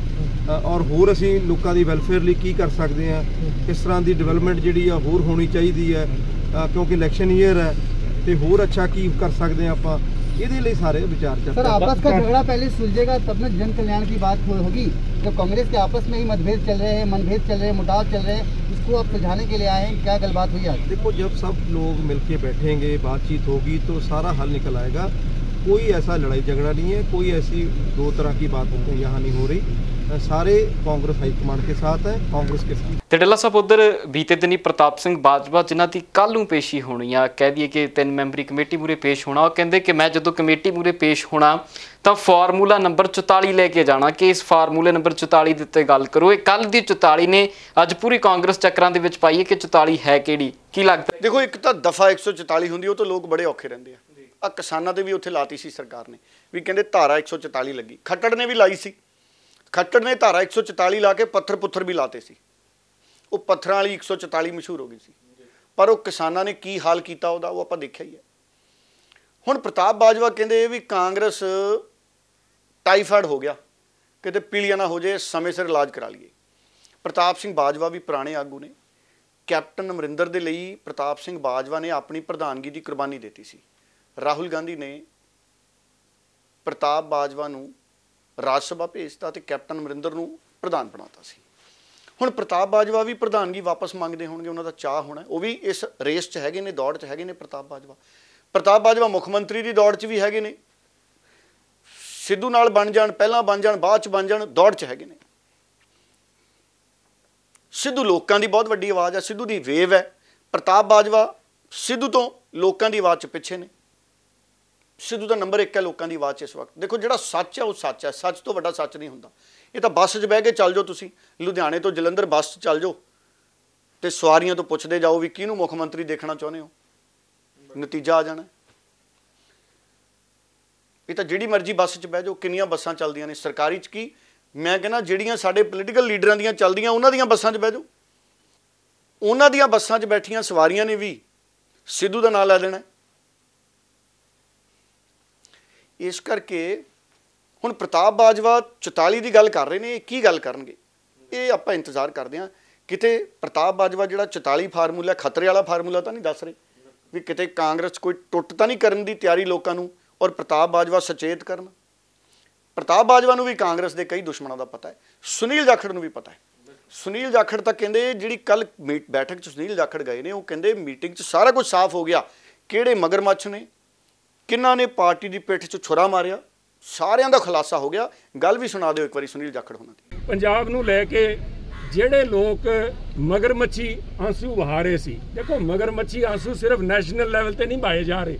ਔਰ ਹੋਰ ਅਸੀਂ ਲੋਕਾਂ ਦੀ ਵੈਲਫੇਅਰ ਲਈ ਕੀ ਕਰ ਸਕਦੇ ਹਾਂ, ਕਿਸ ਤਰ੍ਹਾਂ ਦੀ ਡਿਵੈਲਪਮੈਂਟ ਜਿਹੜੀ ਆ ਹੋਰ ਹੋਣੀ ਚਾਹੀਦੀ ਹੈ, ਕਿਉਂਕਿ ਇਲੈਕਸ਼ਨ ਈਅਰ ਹੈ, ਤੇ ਹੋਰ ਅੱਛਾ ਕੀ ਕਰ ਸਕਦੇ हैं ਆਪਾਂ, ਇਹਦੇ ਲਈ ਸਾਰੇ विचार चलते हैं। सर आपस का झगड़ा पहले सुलझेगा तब न जन कल्याण की बात होगी। जब कांग्रेस के आपस में ही मतभेद चल रहे हैं, मनभेद चल रहे हैं, मुटाव चल रहे हैं, इसको आप सुलझाने के लिए आए हैं, क्या गलबात हुई आज? देखो जब सब लोग मिलके बैठेंगे, बातचीत होगी तो सारा हल निकल आएगा। कोई ऐसा लड़ाई झगड़ा नहीं है, कोई ऐसी दो तरह की बात यहाँ नहीं हो रही। ਸਾਰੇ ਕਾਂਗਰਸ ਹਾਈਕਮਾਂਡ ਕੇ ਸਾਥ ਹੈ, ਕਾਂਗਰਸ ਕੇ ਸਾਥ। ਤੇ ਡੱਲਾ ਸਾਹਿਬ ਉਧਰ ਬੀਤੇ ਦਿਨੀ ਪ੍ਰਤਾਪ ਸਿੰਘ ਬਾਜਵਾ ਜਿਨ੍ਹਾਂ ਦੀ ਕੱਲ ਨੂੰ ਪੇਸ਼ੀ ਹੋਣੀ ਆ, ਕਹਿ ਦਈਏ ਕਿ 3 ਮੈਂਬਰੀ ਕਮੇਟੀ ਮੂਰੇ ਪੇਸ਼ ਹੋਣਾ, ਉਹ ਕਹਿੰਦੇ ਕਿ ਮੈਂ ਜਦੋਂ ਕਮੇਟੀ ਮੂਰੇ ਪੇਸ਼ ਹੋਣਾ ਤਾਂ ਫਾਰਮੂਲਾ ਨੰਬਰ 44 ਲੈ ਕੇ ਜਾਣਾ ਕਿ ਇਸ ਫਾਰਮੂਲੇ ਨੰਬਰ 44 ਦੇ ਉੱਤੇ ਗੱਲ ਕਰੋ। ਇਹ ਕੱਲ ਦੀ 44 ਨੇ ਅੱਜ ਪੂਰੀ ਕਾਂਗਰਸ ਚੱਕਰਾਂ ਦੇ ਵਿੱਚ ਪਾਈ ਹੈ ਕਿ 44 ਹੈ ਕਿਹੜੀ, ਕੀ ਲੱਗਦਾ? ਦੇਖੋ ਇੱਕ ਤਾਂ ਦਫਾ 144 ਹੁੰਦੀ, ਉਹ ਤਾਂ ਲੋਕ ਬੜੇ ਔਖੇ ਰਹਿੰਦੇ ਆ। ਕਿਸਾਨਾਂ ਤੇ ਵੀ ਉੱਥੇ ਲਾਤੀ ਸੀ ਸਰਕਾਰ ਨੇ, ਵੀ ਕਹਿੰਦੇ ਧਾਰਾ 144 ਲੱਗੀ। ਖੱਟੜ ਨੇ ਵੀ ਲਾਈ ਸੀ, ਖੱਟੜ ਨੇ ਧਾਰਾ 144 ਲਾ ਕੇ ਪੱਥਰ ਪੁੱਥਰ ਵੀ ਲਾਤੇ ਸੀ, ਉਹ ਪੱਥਰਾਂ ਵਾਲੀ 144 ਮਸ਼ਹੂਰ ਹੋ ਗਈ ਸੀ। ਪਰ ਉਹ ਕਿਸਾਨਾਂ ਨੇ ਕੀ ਹਾਲ ਕੀਤਾ ਉਹਦਾ, ਉਹ ਆਪਾਂ ਦੇਖਿਆ ਹੀ ਹੈ। ਹੁਣ ਪ੍ਰਤਾਪ ਬਾਜਵਾ ਕਹਿੰਦੇ ਵੀ ਕਾਂਗਰਸ ਟਾਈਫਾਇਡ ਹੋ ਗਿਆ, ਕਿਤੇ ਪੀਲੀਆ ਨਾ ਹੋ ਜਾਏ, ਸਮੇਂ ਸਿਰ ਇਲਾਜ ਕਰਾ ਲਈਏ। ਪ੍ਰਤਾਪ ਸਿੰਘ ਬਾਜਵਾ ਵੀ ਪੁਰਾਣੇ ਆਗੂ ਨੇ। ਕੈਪਟਨ ਅਮਰਿੰਦਰ ਦੇ ਲਈ ਪ੍ਰਤਾਪ ਸਿੰਘ ਬਾਜਵਾ ਨੇ ਆਪਣੀ ਪ੍ਰਧਾਨਗੀ ਦੀ ਕੁਰਬਾਨੀ ਦਿੱਤੀ ਸੀ। ਰਾਹੁਲ ਗਾਂਧੀ ਨੇ ਪ੍ਰਤਾਪ ਬਾਜਵਾ ਨੂੰ ਰਾਜ ਸਭਾ ਭੇਜਤਾ ਤੇ ਕੈਪਟਨ ਅਮਰਿੰਦਰ ਨੂੰ ਪ੍ਰਧਾਨ ਬਣਾਤਾ ਸੀ। ਹੁਣ ਪ੍ਰਤਾਪ ਬਾਜਵਾ ਵੀ ਪ੍ਰਧਾਨਗੀ ਵਾਪਸ ਮੰਗਦੇ ਹੋਣਗੇ, ਉਹਨਾਂ ਦਾ ਚਾਹ ਹੋਣਾ, ਉਹ ਵੀ ਇਸ ਰੇਸ 'ਚ ਹੈਗੇ ਨੇ, ਦੌੜ 'ਚ ਹੈਗੇ ਨੇ। ਪ੍ਰਤਾਪ ਬਾਜਵਾ ਮੁੱਖ ਮੰਤਰੀ ਦੀ ਦੌੜ 'ਚ ਵੀ ਹੈਗੇ ਨੇ, ਸਿੱਧੂ ਨਾਲ ਬਣ ਜਾਣ, ਪਹਿਲਾਂ ਬਣ ਜਾਣ, ਬਾਅਦ 'ਚ ਬਣ ਜਾਣ, ਦੌੜ 'ਚ ਹੈਗੇ ਨੇ। ਸਿੱਧੂ ਲੋਕਾਂ ਦੀ ਬਹੁਤ ਵੱਡੀ ਆਵਾਜ਼ ਹੈ, ਸਿੱਧੂ ਦੀ ਵੇਵ ਹੈ। ਪ੍ਰਤਾਪ ਬਾਜਵਾ ਸਿੱਧੂ ਤੋਂ ਲੋਕਾਂ ਦੀ ਆਵਾਜ਼ 'ਚ ਪਿੱਛੇ ਨੇ। ਸਿੱਧੂ ਦਾ ਨੰਬਰ 1 ਹੈ ਲੋਕਾਂ ਦੀ ਆਵਾਜ਼ 'ਚ ਇਸ ਵਕਤ। ਦੇਖੋ ਜਿਹੜਾ ਸੱਚ ਹੈ ਉਹ ਸੱਚ ਹੈ, ਸੱਚ ਤੋਂ ਵੱਡਾ ਸੱਚ ਨਹੀਂ ਹੁੰਦਾ। ਇਹ ਤਾਂ ਬੱਸ 'ਚ ਬਹਿ ਕੇ ਚੱਲ ਜਾਓ, ਤੁਸੀਂ ਲੁਧਿਆਣੇ ਤੋਂ ਜਲੰਧਰ ਬੱਸ 'ਚ ਚੱਲ ਜਾਓ ਤੇ ਸਵਾਰੀਆਂ ਤੋਂ ਪੁੱਛਦੇ ਜਾਓ ਵੀ ਕਿਹਨੂੰ ਮੁੱਖ ਮੰਤਰੀ ਦੇਖਣਾ ਚਾਹੁੰਦੇ ਹੋ, ਨਤੀਜਾ ਆ ਜਾਣਾ। ਇਹ ਤਾਂ ਜਿਹੜੀ ਮਰਜ਼ੀ ਬੱਸ 'ਚ ਬਹਿ ਜਾਓ, ਕਿੰਨੀਆਂ ਬੱਸਾਂ ਚੱਲਦੀਆਂ ਨੇ ਸਰਕਾਰੀ 'ਚ, ਕੀ ਮੈਂ ਕਹਿੰਦਾ ਜਿਹੜੀਆਂ ਸਾਡੇ ਪੋਲੀਟੀਕਲ ਲੀਡਰਾਂ ਦੀਆਂ ਚੱਲਦੀਆਂ ਉਹਨਾਂ ਦੀਆਂ ਬੱਸਾਂ 'ਚ ਬਹਿ ਜਾਓ, ਉਹਨਾਂ ਦੀਆਂ ਬੱਸਾਂ 'ਚ ਬੈਠੀਆਂ ਸਵਾਰੀਆਂ ਨੇ ਵੀ ਸਿੱਧੂ ਦਾ ਨਾਂ ਲੈ ਦੇਣਾ। ਇਸ ਕਰਕੇ ਹੁਣ ਪ੍ਰਤਾਪ ਬਾਜਵਾ 44 ਦੀ ਗੱਲ ਕਰ ਰਹੇ ਨੇ, ਇਹ ਕੀ ਗੱਲ ਕਰਨਗੇ ਇਹ ਆਪਾਂ ਇੰਤਜ਼ਾਰ ਕਰਦੇ ਹਾਂ। ਕਿਤੇ ਪ੍ਰਤਾਪ ਬਾਜਵਾ ਜਿਹੜਾ 44 ਫਾਰਮੂਲਾ ਖਤਰੇ ਵਾਲਾ ਫਾਰਮੂਲਾ ਤਾਂ ਨਹੀਂ ਦੱਸ ਰਹੇ ਵੀ ਕਿਤੇ ਕਾਂਗਰਸ ਕੋਈ ਟੁੱਟ ਤਾਂ ਨਹੀਂ ਕਰਨ ਦੀ ਤਿਆਰੀ ਲੋਕਾਂ ਨੂੰ, ਔਰ ਪ੍ਰਤਾਪ ਬਾਜਵਾ ਸੁਚੇਤ ਕਰਨ। ਪ੍ਰਤਾਪ ਬਾਜਵਾ ਨੂੰ ਵੀ ਕਾਂਗਰਸ ਦੇ ਕਈ ਦੁਸ਼ਮਣਾਂ ਦਾ ਪਤਾ ਹੈ, ਸੁਨੀਲ ਜਾਖੜ ਨੂੰ ਵੀ ਪਤਾ ਹੈ। ਸੁਨੀਲ ਜਾਖੜ ਤਾਂ ਕਹਿੰਦੇ ਜਿਹੜੀ ਕੱਲ ਬੈਠਕ 'ਚ ਸੁਨੀਲ ਜਾਖੜ ਗਏ ਨੇ, ਉਹ ਕਹਿੰਦੇ ਮੀਟਿੰਗ 'ਚ ਸਾਰਾ ਕੁਝ ਸਾਫ਼ ਹੋ ਗਿਆ, ਕਿਹੜੇ ਮਗਰਮੱਛ ਨੇ, ਕਿਹਨਾਂ ਨੇ ਪਾਰਟੀ ਦੀ ਪਿੱਠ 'ਚ ਛੁਰਾ ਮਾਰਿਆ, ਸਾਰਿਆਂ ਦਾ ਖੁਲਾਸਾ ਹੋ ਗਿਆ। ਗੱਲ ਵੀ ਸੁਣਾ ਦਿਓ ਇੱਕ ਵਾਰੀ ਸੁਨੀਲ ਜਾਖੜ ਹੋਣਾ ਦੀ। ਪੰਜਾਬ ਨੂੰ ਲੈ ਕੇ ਜਿਹੜੇ ਲੋਕ ਮਗਰਮੱਛੀ ਆਂਸੂ ਵਹਾ ਰਹੇ ਸੀ, ਦੇਖੋ ਮਗਰਮੱਛੀ ਆਂਸੂ ਸਿਰਫ ਨੈਸ਼ਨਲ ਲੈਵਲ ਤੇ ਨਹੀਂ ਵਹਾਏ ਜਾ ਰਹੇ,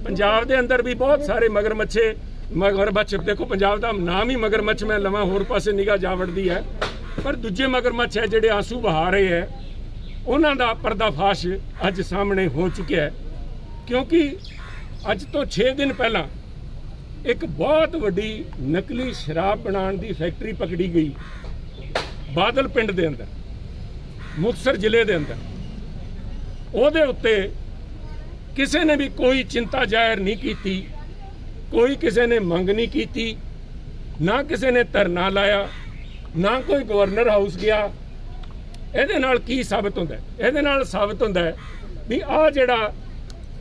ਪੰਜਾਬ ਦੇ ਅੰਦਰ ਵੀ ਬਹੁਤ ਸਾਰੇ ਮਗਰਮੱਛ। ਦੇਖੋ ਪੰਜਾਬ ਦਾ ਨਾਮ ਹੀ ਮਗਰਮੱਛ ਮੈਂ ਲਵਾਂ, ਹੋਰ ਪਾਸੇ ਨਿਗਾਹ ਜਾ ਵੜਦੀ ਹੈ, ਪਰ ਦੂਜੇ ਮਗਰਮੱਛ ਹੈ ਜਿਹੜੇ ਆਂਸੂ ਵਹਾ ਰਹੇ ਹੈ, ਉਹਨਾਂ ਦਾ ਪਰਦਾਫਾਸ਼ ਅੱਜ ਸਾਹਮਣੇ ਹੋ ਚੁੱਕਿਆ ਹੈ। ਕਿਉਂਕਿ ਅੱਜ ਤੋਂ 6 ਦਿਨ ਪਹਿਲਾਂ ਇੱਕ ਬਹੁਤ ਵੱਡੀ ਨਕਲੀ ਸ਼ਰਾਬ ਬਣਾਉਣ ਦੀ ਫੈਕਟਰੀ ਪਕੜੀ ਗਈ ਬਾਦਲ ਪਿੰਡ ਦੇ ਅੰਦਰ, ਮੁਕਤਸਰ ਜ਼ਿਲ੍ਹੇ ਦੇ ਅੰਦਰ। ਉਹਦੇ ਉੱਤੇ ਕਿਸੇ ਨੇ ਵੀ ਕੋਈ ਚਿੰਤਾ ਜ਼ਾਹਿਰ ਨਹੀਂ ਕੀਤੀ, ਕੋਈ ਕਿਸੇ ਨੇ ਮੰਗ ਨਹੀਂ ਕੀਤੀ, ਨਾ ਕਿਸੇ ਨੇ ਧਰਨਾ ਲਾਇਆ, ਨਾ ਕੋਈ ਗਵਰਨਰ ਹਾਊਸ ਗਿਆ। ਇਹਦੇ ਨਾਲ ਕੀ ਸਾਬਤ ਹੁੰਦਾ ਹੈ? ਇਹਦੇ ਨਾਲ ਸਾਬਤ ਹੁੰਦਾ ਹੈ ਵੀ ਆਹ ਜਿਹੜਾ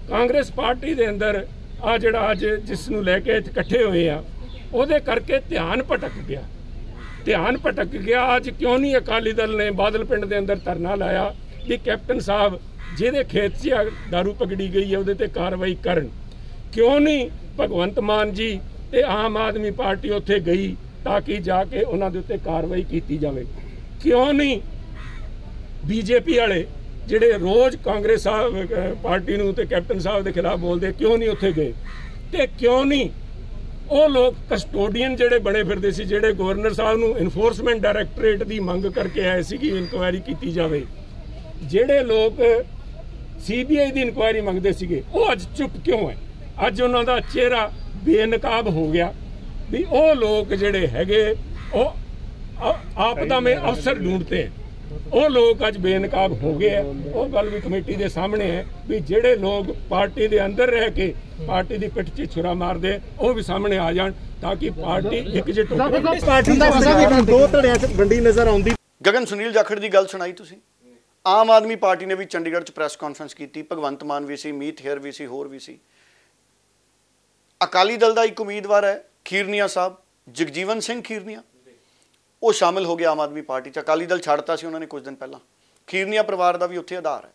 ਕਾਂਗਰਸ ਪਾਰਟੀ ਦੇ ਅੰਦਰ ਆ ਜਿਹੜਾ ਅੱਜ ਜਿਸ ਨੂੰ ਲੈ ਕੇ ਇਕੱਠੇ ਹੋਏ ਆ, ਉਹਦੇ ਕਰਕੇ ਧਿਆਨ ਭਟਕ ਗਿਆ, ਧਿਆਨ ਭਟਕ ਗਿਆ। ਅੱਜ ਕਿਉਂ ਨਹੀਂ ਅਕਾਲੀ ਦਲ ਨੇ ਬਾਦਲ ਪਿੰਡ ਦੇ ਅੰਦਰ ਧਰਨਾ ਲਾਇਆ ਵੀ ਕੈਪਟਨ ਸਾਹਿਬ ਜਿਹਦੇ ਖੇਤ 'ਚ ਦਾਰੂ ਪਕੜੀ ਗਈ ਹੈ ਉਹਦੇ ਤੇ ਕਾਰਵਾਈ ਕਰਨ? ਕਿਉਂ ਨਹੀਂ ਭਗਵੰਤ ਮਾਨ ਜੀ ਤੇ ਆਮ ਆਦਮੀ ਪਾਰਟੀ ਉੱਥੇ ਗਈ ਤਾਂ ਕਿ ਜਾ ਕੇ ਉਹਨਾਂ ਦੇ ਉੱਤੇ ਕਾਰਵਾਈ ਕੀਤੀ ਜਾਵੇ? ਕਿਉਂ ਨਹੀਂ ਬੀਜੇਪੀ ਵਾਲੇ ਜਿਹੜੇ ਰੋਜ਼ ਕਾਂਗਰਸ ਪਾਰਟੀ ਨੂੰ ਤੇ ਕੈਪਟਨ ਸਾਹਿਬ ਦੇ ਖਿਲਾਫ ਬੋਲਦੇ, ਕਿਉਂ ਨਹੀਂ ਉੱਥੇ ਗਏ? ਤੇ ਕਿਉਂ ਨਹੀਂ ਉਹ ਲੋਕ ਕਸਟੋਡੀਅਨ ਜਿਹੜੇ ਬਣੇ ਫਿਰਦੇ ਸੀ, ਜਿਹੜੇ ਗਵਰਨਰ ਸਾਹਿਬ ਨੂੰ ਇਨਫੋਰਸਮੈਂਟ ਡਾਇਰੈਕਟੋਰੇਟ ਦੀ ਮੰਗ ਕਰਕੇ ਆਏ ਸੀ ਕਿ ਇਨਕੁਆਇਰੀ ਕੀਤੀ ਜਾਵੇ, ਜਿਹੜੇ ਲੋਕ CBI ਦੀ ਇਨਕੁਆਇਰੀ ਮੰਗਦੇ ਸੀਗੇ, ਉਹ ਅੱਜ ਚੁੱਪ ਕਿਉਂ ਹੈ? ਅੱਜ ਉਹਨਾਂ ਦਾ ਚਿਹਰਾ ਬੇਨਕਾਬ ਹੋ ਗਿਆ ਵੀ ਉਹ ਲੋਕ ਜਿਹੜੇ ਹੈਗੇ ਉਹ ਆਪਦਾ में अवसर ढूंढते हैं, ਉਹ ਲੋਕ ਅੱਜ ਬੇਨਕਾਬ ਹੋ ਗਏ ਹੈ। ਉਹ ਗੱਲ ਵੀ ਕਮੇਟੀ ਦੇ ਸਾਹਮਣੇ ਹੈ ਵੀ ਜਿਹੜੇ ਲੋਕ ਪਾਰਟੀ ਦੇ ਅੰਦਰ ਰਹਿ ਕੇ ਪਾਰਟੀ ਦੀ ਪਿੱਠ 'ਚ ਛੁਰਾ ਮਾਰਦੇ, ਉਹ ਵੀ ਸਾਹਮਣੇ ਆ ਜਾਣ ਤਾਂ ਕਿ ਪਾਰਟੀ ਇਕਜੁੱਟ ਹੋ ਜਾਵੇ। ਪਾਰਟੀ ਦਾ ਦੋ ਧੜਿਆਂ 'ਚ ਵੰਡੀ ਨਜ਼ਰ ਆਉਂਦੀ। ਗਗਨ ਸੁਨੀਲ ਜਾਖੜ ਦੀ ਗੱਲ ਸੁਣਾਈ ਤੁਸੀਂ। ਆਮ ਆਦਮੀ ਪਾਰਟੀ ਨੇ ਵੀ ਚੰਡੀਗੜ੍ਹ 'ਚ ਪ੍ਰੈਸ ਕਾਨਫਰੰਸ ਕੀਤੀ, ਭਗਵੰਤ ਮਾਨ ਵੀ ਸੀ, ਮੀਤ ਹੇਅਰ ਵੀ ਸੀ, ਹੋਰ ਵੀ ਸੀ। ਅਕਾਲੀ ਦਲ ਦਾ ਇੱਕ ਉਮੀਦਵਾਰ ਹੈ ਖੀਰਨੀਆ ਸਾਹਿਬ, ਜਗਜੀਵਨ ਸਿੰਘ ਖੀਰਨੀਆ, ਉਹ ਸ਼ਾਮਿਲ ਹੋ ਗਿਆ ਆਮ ਆਦਮੀ ਪਾਰਟੀ 'ਚ। ਅਕਾਲੀ ਦਲ ਛੱਡਤਾ ਸੀ ਉਹਨਾਂ ਨੇ ਕੁਝ ਦਿਨ ਪਹਿਲਾਂ। ਖੀਰਨੀਆ ਪਰਿਵਾਰ ਦਾ ਵੀ ਉੱਥੇ ਆਧਾਰ ਹੈ।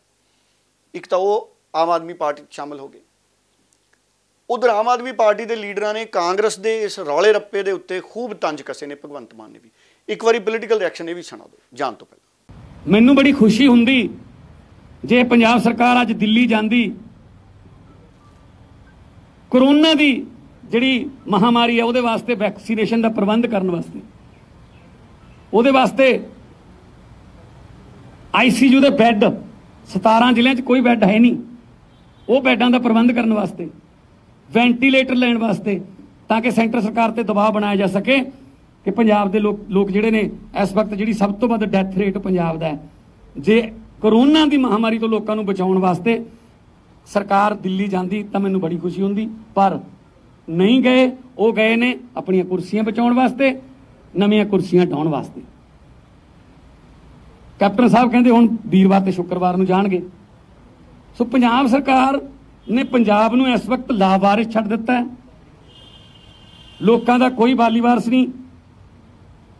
ਇੱਕ ਤਾਂ ਉਹ ਆਮ ਆਦਮੀ ਪਾਰਟੀ 'ਚ ਸ਼ਾਮਿਲ ਹੋ ਗਏ। ਉਧਰ ਆਮ ਆਦਮੀ ਪਾਰਟੀ ਦੇ ਲੀਡਰਾਂ ਨੇ ਕਾਂਗਰਸ ਦੇ ਇਸ ਰੌਲੇ ਰੱਪੇ ਦੇ ਉੱਤੇ ਖੂਬ ਤੰਜ ਕਸੇ ਨੇ, ਭਗਵੰਤ ਮਾਨ ਨੇ ਵੀ। ਇੱਕ ਵਾਰੀ ਪੋਲੀਟੀਕਲ ਰਿਐਕਸ਼ਨ ਇਹ ਵੀ ਸੁਣਾ ਦਿਓ ਜਾਣ ਤੋਂ ਪਹਿਲਾਂ। ਮੈਨੂੰ ਬੜੀ ਖੁਸ਼ੀ ਹੁੰਦੀ ਜੇ ਪੰਜਾਬ ਸਰਕਾਰ ਅੱਜ ਦਿੱਲੀ ਜਾਂਦੀ, ਕੋਰੋਨਾ ਦੀ ਜਿਹੜੀ ਮਹਾਮਾਰੀ ਹੈ ਉਹਦੇ ਵਾਸਤੇ ਵੈਕਸੀਨੇਸ਼ਨ ਦਾ ਪ੍ਰਬੰਧ ਕਰਨ ਵਾਸਤੇ, ਉਹਦੇ ਵਾਸਤੇ ICU ਦੇ ਬੈੱਡ 17 ਜ਼ਿਲ੍ਹਿਆਂ 'ਚ ਕੋਈ ਬੈੱਡ ਹੈ ਨਹੀਂ, ਉਹ ਬੈੱਡਾਂ ਦਾ ਪ੍ਰਬੰਧ ਕਰਨ ਵਾਸਤੇ, ਵੈਂਟੀਲੇਟਰ ਲੈਣ ਵਾਸਤੇ, ਤਾਂ ਕਿ ਸੈਂਟਰ ਸਰਕਾਰ ਤੇ ਦਬਾਅ ਬਣਾਇਆ ਜਾ ਸਕੇ ਕਿ ਪੰਜਾਬ ਦੇ ਲੋਕ ਜਿਹੜੇ ਨੇ ਇਸ ਵਕਤ ਜਿਹੜੀ ਸਭ ਤੋਂ ਵੱਧ ਡੈਥ ਰੇਟ ਪੰਜਾਬ ਦਾ ਹੈ, ਜੇ ਕੋਰੋਨਾ ਦੀ ਮਹਾਮਾਰੀ ਤੋਂ ਲੋਕਾਂ ਨੂੰ ਬਚਾਉਣ ਵਾਸਤੇ ਸਰਕਾਰ ਦਿੱਲੀ ਜਾਂਦੀ ਤਾਂ ਮੈਨੂੰ ਬੜੀ ਖੁਸ਼ੀ ਹੁੰਦੀ। ਪਰ ਨਹੀਂ ਗਏ, ਉਹ ਗਏ ਨੇ ਆਪਣੀਆਂ ਕੁਰਸੀਆਂ ਬਚਾਉਣ ਵਾਸਤੇ, ਨਵੀਆਂ ਕੁਰਸੀਆਂ ਢਾਉਣ ਵਾਸਤੇ। ਕੈਪਟਨ ਸਾਹਿਬ ਕਹਿੰਦੇ ਹੁਣ ਵੀਰਵਾਰ ਤੇ ਸ਼ੁੱਕਰਵਾਰ ਨੂੰ ਜਾਣਗੇ। ਸੋ ਪੰਜਾਬ ਸਰਕਾਰ ਨੇ ਪੰਜਾਬ ਨੂੰ ਇਸ ਵਕਤ ਲਾਵਾਰਿਸ ਛੱਡ ਦਿੱਤਾ ਹੈ। ਲੋਕਾਂ ਦਾ ਕੋਈ ਵਾਲੀ ਵਾਰਸ ਨਹੀਂ।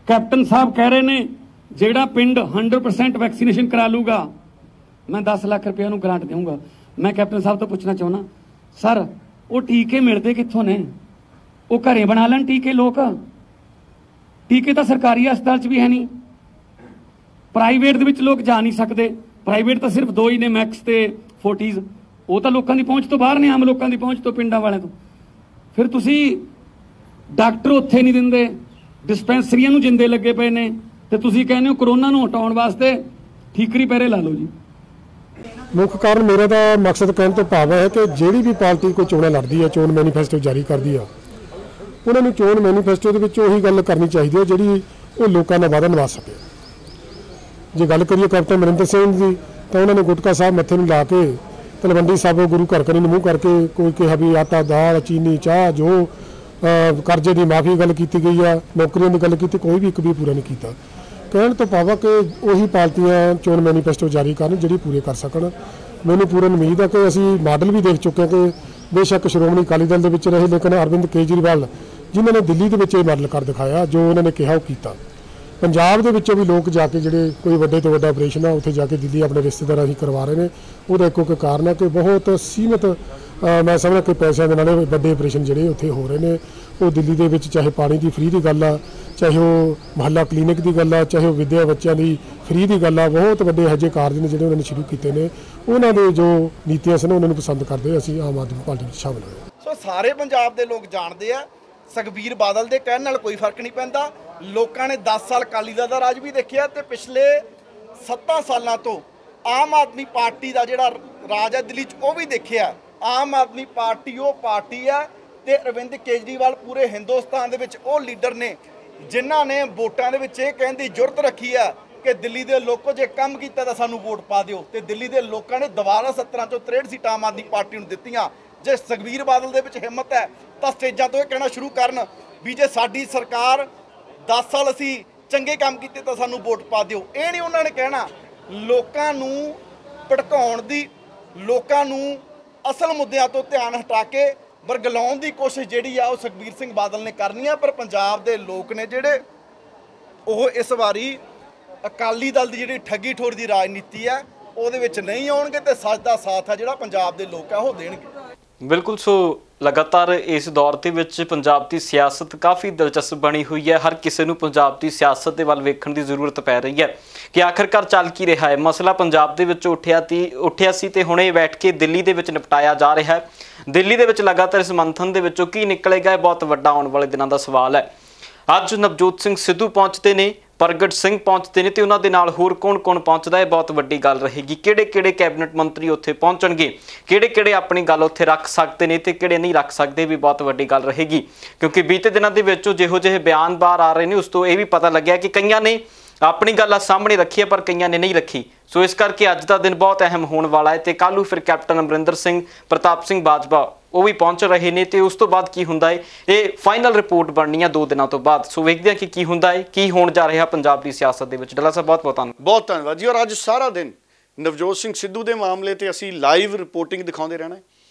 ਕੈਪਟਨ ਸਾਹਿਬ ਕਹਿ ਰਹੇ ਨੇ ਜਿਹੜਾ ਪਿੰਡ 100% ਵੈਕਸੀਨੇਸ਼ਨ ਕਰਾ ਲੂਗਾ ਮੈਂ 10 ਲੱਖ ਰੁਪਏ ਨੂੰ ਗ੍ਰਾਂਟ ਦੇਵਾਂਗਾ। ਮੈਂ ਕੈਪਟਨ ਸਾਹਿਬ ਤੋਂ ਪੁੱਛਣਾ ਚਾਹੁੰਦਾ, ਸਰ ਉਹ ਟੀਕੇ ਮਿਲਦੇ ਕਿੱਥੋਂ ਨੇ? ਉਹ ਘਰੇ ਬਣਾ ਲੈਣ ਟੀਕੇ ਲੋਕ। ਟੀਕੇ ਤਾਂ ਸਰਕਾਰੀ ਹਸਪਤਾਲ 'ਚ ਵੀ ਹੈ ਨਹੀਂ, ਪ੍ਰਾਈਵੇਟ ਦੇ ਵਿੱਚ ਲੋਕ ਜਾ ਨਹੀਂ ਸਕਦੇ। ਪ੍ਰਾਈਵੇਟ ਤਾਂ ਸਿਰਫ 2 ਹੀ ਨੇ, ਮੈਕਸ ਤੇ 40s, ਉਹ ਤਾਂ ਲੋਕਾਂ ਦੀ ਪਹੁੰਚ ਤੋਂ ਬਾਹਰ ਨੇ, ਆਮ ਲੋਕਾਂ ਦੀ ਪਹੁੰਚ ਤੋਂ, ਪਿੰਡਾਂ ਵਾਲਿਆਂ ਤੋਂ। ਫਿਰ ਤੁਸੀਂ ਡਾਕਟਰ ਉੱਥੇ ਨਹੀਂ ਦਿੰਦੇ, ਡਿਸਪੈਂਸਰੀਆਂ ਨੂੰ ਜਿੰਦੇ ਲੱਗੇ ਪਏ ਨੇ, ਤੇ ਤੁਸੀਂ ਕਹਿੰਦੇ ਹੋ ਕਰੋਨਾ ਨੂੰ ਹਟਾਉਣ ਵਾਸਤੇ ਠੀਕਰੀ ਪਹਿਰੇ ਲਾ ਲਓ ਜੀ। ਮੁੱਖ ਕਾਰਨ ਮੇਰਾ ਤਾਂ ਮਕਸਦ ਕਹਿਣ ਤੋਂ ਭਾਵ ਹੈ ਕਿ ਜਿਹੜੀ ਵੀ ਪਾਰਟੀ ਕੋਈ ਚੋਣਾਂ ਲੜਦੀ ਹੈ, ਚੋਣ ਮੈਨੀਫੈਸਟੋ ਜਾਰੀ ਕਰਦੀ ਆ, ਉਹਨਾਂ ਨੂੰ ਚੋਣ ਮੈਨੀਫੈਸਟੋ ਦੇ ਵਿੱਚ ਉਹੀ ਗੱਲ ਕਰਨੀ ਚਾਹੀਦੀ ਹੈ ਜਿਹੜੀ ਉਹ ਲੋਕਾਂ ਦਾ ਵਾਅਦਾ ਨਿਭਾ ਸਕੇ। ਜੇ ਗੱਲ ਕਰੀਏ ਕੈਪਟਨ ਅਮਰਿੰਦਰ ਸਿੰਘ ਦੀ, ਤਾਂ ਉਹਨਾਂ ਨੇ ਗੁਟਕਾ ਸਾਹਿਬ ਮੱਥੇ ਨੂੰ ਲਾ ਕੇ ਤਲਵੰਡੀ ਸਾਹਿਬ ਗੁਰੂ ਘਰ ਕਰੀ ਨੂੰ ਮੂੰਹ ਕਰਕੇ ਕੋਈ ਕਿਹਾ ਵੀ ਆਟਾ, ਦਾਲ, ਚੀਨੀ, ਚਾਹ, ਜੋ ਕਰਜ਼ੇ ਦੀ ਮਾਫੀ ਗੱਲ ਕੀਤੀ ਗਈ ਆ, ਨੌਕਰੀਆਂ ਦੀ ਗੱਲ ਕੀਤੀ, ਕੋਈ ਵੀ ਇੱਕ ਵੀ ਪੂਰਾ ਨਹੀਂ ਕੀਤਾ। ਕਹਿਣ ਤੋਂ ਭਾਵ ਕਿ ਉਹੀ ਪਾਰਟੀਆਂ ਚੋਣ ਮੈਨੀਫੈਸਟੋ ਜਾਰੀ ਕਰਨ ਜਿਹੜੀ ਪੂਰੇ ਕਰ ਸਕਣ। ਮੈਨੂੰ ਪੂਰਨ ਉਮੀਦ ਹੈ ਕਿ ਅਸੀਂ ਮਾਡਲ ਵੀ ਦੇਖ ਚੁੱਕੇ ਹਾਂ ਕਿ ਬੇਸ਼ੱਕ ਸ਼੍ਰੋਮਣੀ ਅਕਾਲੀ ਦਲ ਦੇ ਵਿੱਚ ਰਹੇ, ਲੇਕਿਨ ਅਰਵਿੰਦ ਕੇਜਰੀਵਾਲ ਜਿਨ੍ਹਾਂ ਨੇ ਦਿੱਲੀ ਦੇ ਵਿੱਚ ਇਹ ਮਾਡਲ ਕਰ ਦਿਖਾਇਆ, ਜੋ ਉਹਨਾਂ ਨੇ ਕਿਹਾ ਉਹ ਕੀਤਾ। ਪੰਜਾਬ ਦੇ ਵਿੱਚੋਂ ਵੀ ਲੋਕ ਜਾ ਕੇ ਜਿਹੜੇ ਕੋਈ ਵੱਡੇ ਤੋਂ ਵੱਡਾ ਆਪਰੇਸ਼ਨ ਆ ਉੱਥੇ ਜਾ ਕੇ ਦਿੱਲੀ ਆਪਣੇ ਰਿਸ਼ਤੇਦਾਰਾਂ ਹੀ ਕਰਵਾ ਰਹੇ ਨੇ। ਉਹਦਾ ਇੱਕੋ ਇੱਕ ਕਾਰਨ ਹੈ ਕਿ ਬਹੁਤ ਸੀਮਿਤ ਮੈਂ ਸਮਝਦਾ ਕਿ ਪੈਸਿਆਂ ਦੇ ਨਾਲ ਵੱਡੇ ਆਪਰੇਸ਼ਨ ਜਿਹੜੇ ਉੱਥੇ ਹੋ ਰਹੇ ਨੇ। ਉਹ ਦਿੱਲੀ ਦੇ ਵਿੱਚ ਚਾਹੇ ਪਾਣੀ ਦੀ ਫ੍ਰੀ ਦੀ ਗੱਲ ਆ, ਚਾਹੇ ਉਹ ਮੁਹੱਲਾ ਕਲੀਨਿਕ ਦੀ ਗੱਲ ਆ, ਚਾਹੇ ਉਹ ਵਿੱਦਿਆ ਬੱਚਿਆਂ ਦੀ ਫ੍ਰੀ ਦੀ ਗੱਲ ਆ, ਬਹੁਤ ਵੱਡੇ ਇਹੋ ਜਿਹੇ ਕਾਰਜ ਨੇ ਜਿਹੜੇ ਉਹਨਾਂ ਨੇ ਸ਼ੁਰੂ ਕੀਤੇ ਨੇ। ਉਹਨਾਂ ਦੇ ਜੋ ਨੀਤੀਆਂ ਸਨ ਉਹਨਾਂ ਨੂੰ ਪਸੰਦ ਕਰਦੇ, ਅਸੀਂ ਆਮ ਆਦਮੀ ਪਾਰਟੀ ਵਿੱਚ ਸ਼ਾਮਲ ਹੋਏ। ਸੋ ਸਾਰੇ ਪੰਜਾਬ ਦੇ ਲੋਕ ਜਾਣਦੇ ਆ, ਸੁਖਬੀਰ ਬਾਦਲ ਦੇ ਕਹਿਣ ਨਾਲ ਕੋਈ ਫਰਕ ਨਹੀਂ ਪੈਂਦਾ। ਲੋਕਾਂ ਨੇ 10 ਸਾਲ ਅਕਾਲੀ ਦਲ ਦਾ ਰਾਜ ਵੀ ਦੇਖਿਆ ਤੇ ਪਿਛਲੇ 7 ਸਾਲਾਂ ਤੋਂ ਆਮ ਆਦਮੀ ਪਾਰਟੀ ਦਾ ਜਿਹੜਾ ਰਾਜ ਹੈ ਦਿੱਲੀ 'ਚ ਉਹ ਵੀ ਦੇਖਿਆ। ਆਮ ਆਦਮੀ ਪਾਰਟੀ ਉਹ ਪਾਰਟੀ ਹੈ ਤੇ ਅਰਵਿੰਦ ਕੇਜਰੀਵਾਲ ਪੂਰੇ ਹਿੰਦੁਸਤਾਨ ਦੇ ਵਿੱਚ ਉਹ ਲੀਡਰ ਨੇ ਜਿਨ੍ਹਾਂ ਨੇ ਵੋਟਾਂ ਦੇ ਵਿੱਚ ਇਹ ਕਹਿਣ ਦੀ ਜੁਰਤ ਰੱਖੀ ਹੈ ਕਿ ਦਿੱਲੀ ਦੇ ਲੋਕੋ ਜੇ ਕੰਮ ਕੀਤਾ ਤਾਂ ਸਾਨੂੰ ਵੋਟ ਪਾ ਦਿਓ, ਤੇ ਦਿੱਲੀ ਦੇ ਲੋਕਾਂ ਨੇ ਦੁਬਾਰਾ 17 ਚੋਂ 63 ਸੀਟਾਂ ਆਮ ਆਦਮੀ ਪਾਰਟੀ ਨੂੰ ਦਿੱਤੀਆਂ। ਜੇ ਸੁਖਬੀਰ ਬਾਦਲ ਦੇ ਵਿੱਚ ਹਿੰਮਤ ਹੈ ਤਾਂ ਸਟੇਜਾਂ ਤੋਂ ਇਹ ਕਹਿਣਾ ਸ਼ੁਰੂ ਕਰਨ ਵੀ ਜੇ ਸਾਡੀ ਸਰਕਾਰ 10 ਸਾਲ ਅਸੀਂ ਚੰਗੇ ਕੰਮ ਕੀਤੇ ਤਾਂ ਸਾਨੂੰ ਵੋਟ ਪਾ ਦਿਓ। ਇਹ ਨਹੀਂ ਉਹਨਾਂ ਨੇ ਕਹਿਣਾ। ਲੋਕਾਂ ਨੂੰ ਭੜਕਾਉਣ ਦੀ, ਲੋਕਾਂ ਨੂੰ ਅਸਲ ਮੁੱਦਿਆਂ ਤੋਂ ਧਿਆਨ ਹਟਾ ਕੇ ਵਰਗਲਾਉਣ ਦੀ ਕੋਸ਼ਿਸ਼ ਜਿਹੜੀ ਆ ਉਹ ਸੁਖਬੀਰ ਸਿੰਘ ਬਾਦਲ ਨੇ ਕਰਨੀ ਆ। ਪਰ ਪੰਜਾਬ ਦੇ ਲੋਕ ਨੇ ਜਿਹੜੇ ਉਹ ਇਸ ਵਾਰੀ ਅਕਾਲੀ ਦਲ ਦੀ ਜਿਹੜੀ ਠੱਗੀ ਠੋਰ ਦੀ ਰਾਜਨੀਤੀ ਆ ਉਹਦੇ ਵਿੱਚ ਨਹੀਂ ਆਉਣਗੇ ਤੇ ਸੱਚ ਦਾ ਸਾਥ ਆ ਜਿਹੜਾ ਪੰਜਾਬ ਦੇ ਲੋਕ ਆ ਉਹ ਦੇਣਗੇ। ਬਿਲਕੁਲ। ਸੋ ਲਗਾਤਾਰ ਇਸ ਦੌਰ ਦੇ ਵਿੱਚ ਪੰਜਾਬ ਦੀ ਸਿਆਸਤ ਕਾਫੀ ਦਿਲਚਸਪ ਬਣੀ ਹੋਈ ਹੈ। ਹਰ ਕਿਸੇ ਨੂੰ ਪੰਜਾਬ ਦੀ ਸਿਆਸਤ ਦੇ ਵੱਲ ਵੇਖਣ ਦੀ ਜ਼ਰੂਰਤ ਪੈ ਰਹੀ ਹੈ ਕਿ ਆਖਿਰਕਾਰ ਚੱਲ ਕੀ ਰਿਹਾ ਹੈ। ਮਸਲਾ ਪੰਜਾਬ ਦੇ ਵਿੱਚ ਉੱਠਿਆ ਸੀ ਤੇ ਹੁਣੇ ਬੈਠ ਕੇ ਦਿੱਲੀ ਦੇ ਵਿੱਚ ਨਿਪਟਾਇਆ ਜਾ ਰਿਹਾ ਹੈ। ਦਿੱਲੀ ਦੇ ਵਿੱਚ ਲਗਾਤਾਰ ਇਸ ਮੰਥਨ ਦੇ ਵਿੱਚੋਂ ਕੀ ਨਿਕਲੇਗਾ ਇਹ ਬਹੁਤ ਵੱਡਾ ਆਉਣ ਵਾਲੇ ਦਿਨਾਂ ਦਾ ਸਵਾਲ ਹੈ। ਅੱਜ ਨਵਜੋਤ ਸਿੰਘ ਸਿੱਧੂ ਪਹੁੰਚਦੇ ਨੇ, ਪ੍ਰਗਟ ਸਿੰਘ ਪਹੁੰਚਦੇ ਨੇ ਤੇ ਉਹਨਾਂ ਦੇ ਨਾਲ ਹੋਰ ਕੌਣ-ਕੌਣ ਪਹੁੰਚਦਾ ਹੈ ਬਹੁਤ ਵੱਡੀ ਗੱਲ ਰਹੇਗੀ। ਕਿਹੜੇ-ਕਿਹੜੇ ਕੈਬਨਿਟ ਮੰਤਰੀ ਉੱਥੇ ਪਹੁੰਚਣਗੇ, ਕਿਹੜੇ-ਕਿਹੜੇ ਆਪਣੀ ਗੱਲ ਉੱਥੇ ਰੱਖ ਸਕਦੇ ਨੇ ਤੇ ਕਿਹੜੇ ਨਹੀਂ ਰੱਖ ਸਕਦੇ ਵੀ ਬਹੁਤ ਵੱਡੀ ਗੱਲ ਰਹੇਗੀ। ਕਿਉਂਕਿ ਬੀਤੇ ਦਿਨਾਂ ਦੇ ਵਿੱਚ ਜਿਹੋ ਜਿਹੇ ਬਿਆਨ ਬਾਹਰ ਆ ਰਹੇ ਨੇ ਉਸ ਤੋਂ ਇਹ ਵੀ ਪਤਾ ਲੱਗਿਆ ਕਿ ਕਈਆਂ ਨੇ ਆਪਣੀ ਗੱਲ ਸਾਹਮਣੇ ਰੱਖੀ ਹੈ ਪਰ ਕਈਆਂ ਨੇ ਨਹੀਂ ਰੱਖੀ। ਸੋ ਇਸ ਕਰਕੇ ਅੱਜ ਦਾ ਦਿਨ ਬਹੁਤ ਅਹਿਮ ਹੋਣ ਵਾਲਾ ਹੈ ਤੇ ਕੱਲ੍ਹ ਨੂੰ ਫਿਰ ਕੈਪਟਨ ਅਮਰਿੰਦਰ ਸਿੰਘ, ਪ੍ਰਤਾਪ ਸਿੰਘ ਬਾਜਵਾ ਉਹ ਵੀ ਪਹੁੰਚ ਰਹੇ ਨੇ ਤੇ ਉਸ ਤੋਂ ਬਾਅਦ ਕੀ ਹੁੰਦਾ ਹੈ ਇਹ ਫਾਈਨਲ ਰਿਪੋਰਟ ਬਣਨੀ ਹੈ 2 ਦਿਨਾਂ ਤੋਂ ਬਾਅਦ। ਸੋ ਵੇਖਦੇ ਹਾਂ ਕਿ ਕੀ ਹੁੰਦਾ ਹੈ, ਕੀ ਹੋਣ ਜਾ ਰਿਹਾ ਪੰਜਾਬ ਦੀ ਸਿਆਸਤ ਦੇ ਵਿੱਚ। ਡੱਲਾ ਸਾਹਿਬ ਬਹੁਤ ਧੰਨਵਾਦ ਜੀ। ਔਰ ਅੱਜ ਸਾਰਾ ਦਿਨ ਨਵਜੋਤ ਸਿੰਘ ਸਿੱਧੂ ਦੇ ਮਾਮਲੇ ਤੇ ਅਸੀਂ ਲਾਈਵ ਰਿਪੋਰਟਿੰਗ ਦਿਖਾਉਂਦੇ ਰਹਿਣਾ।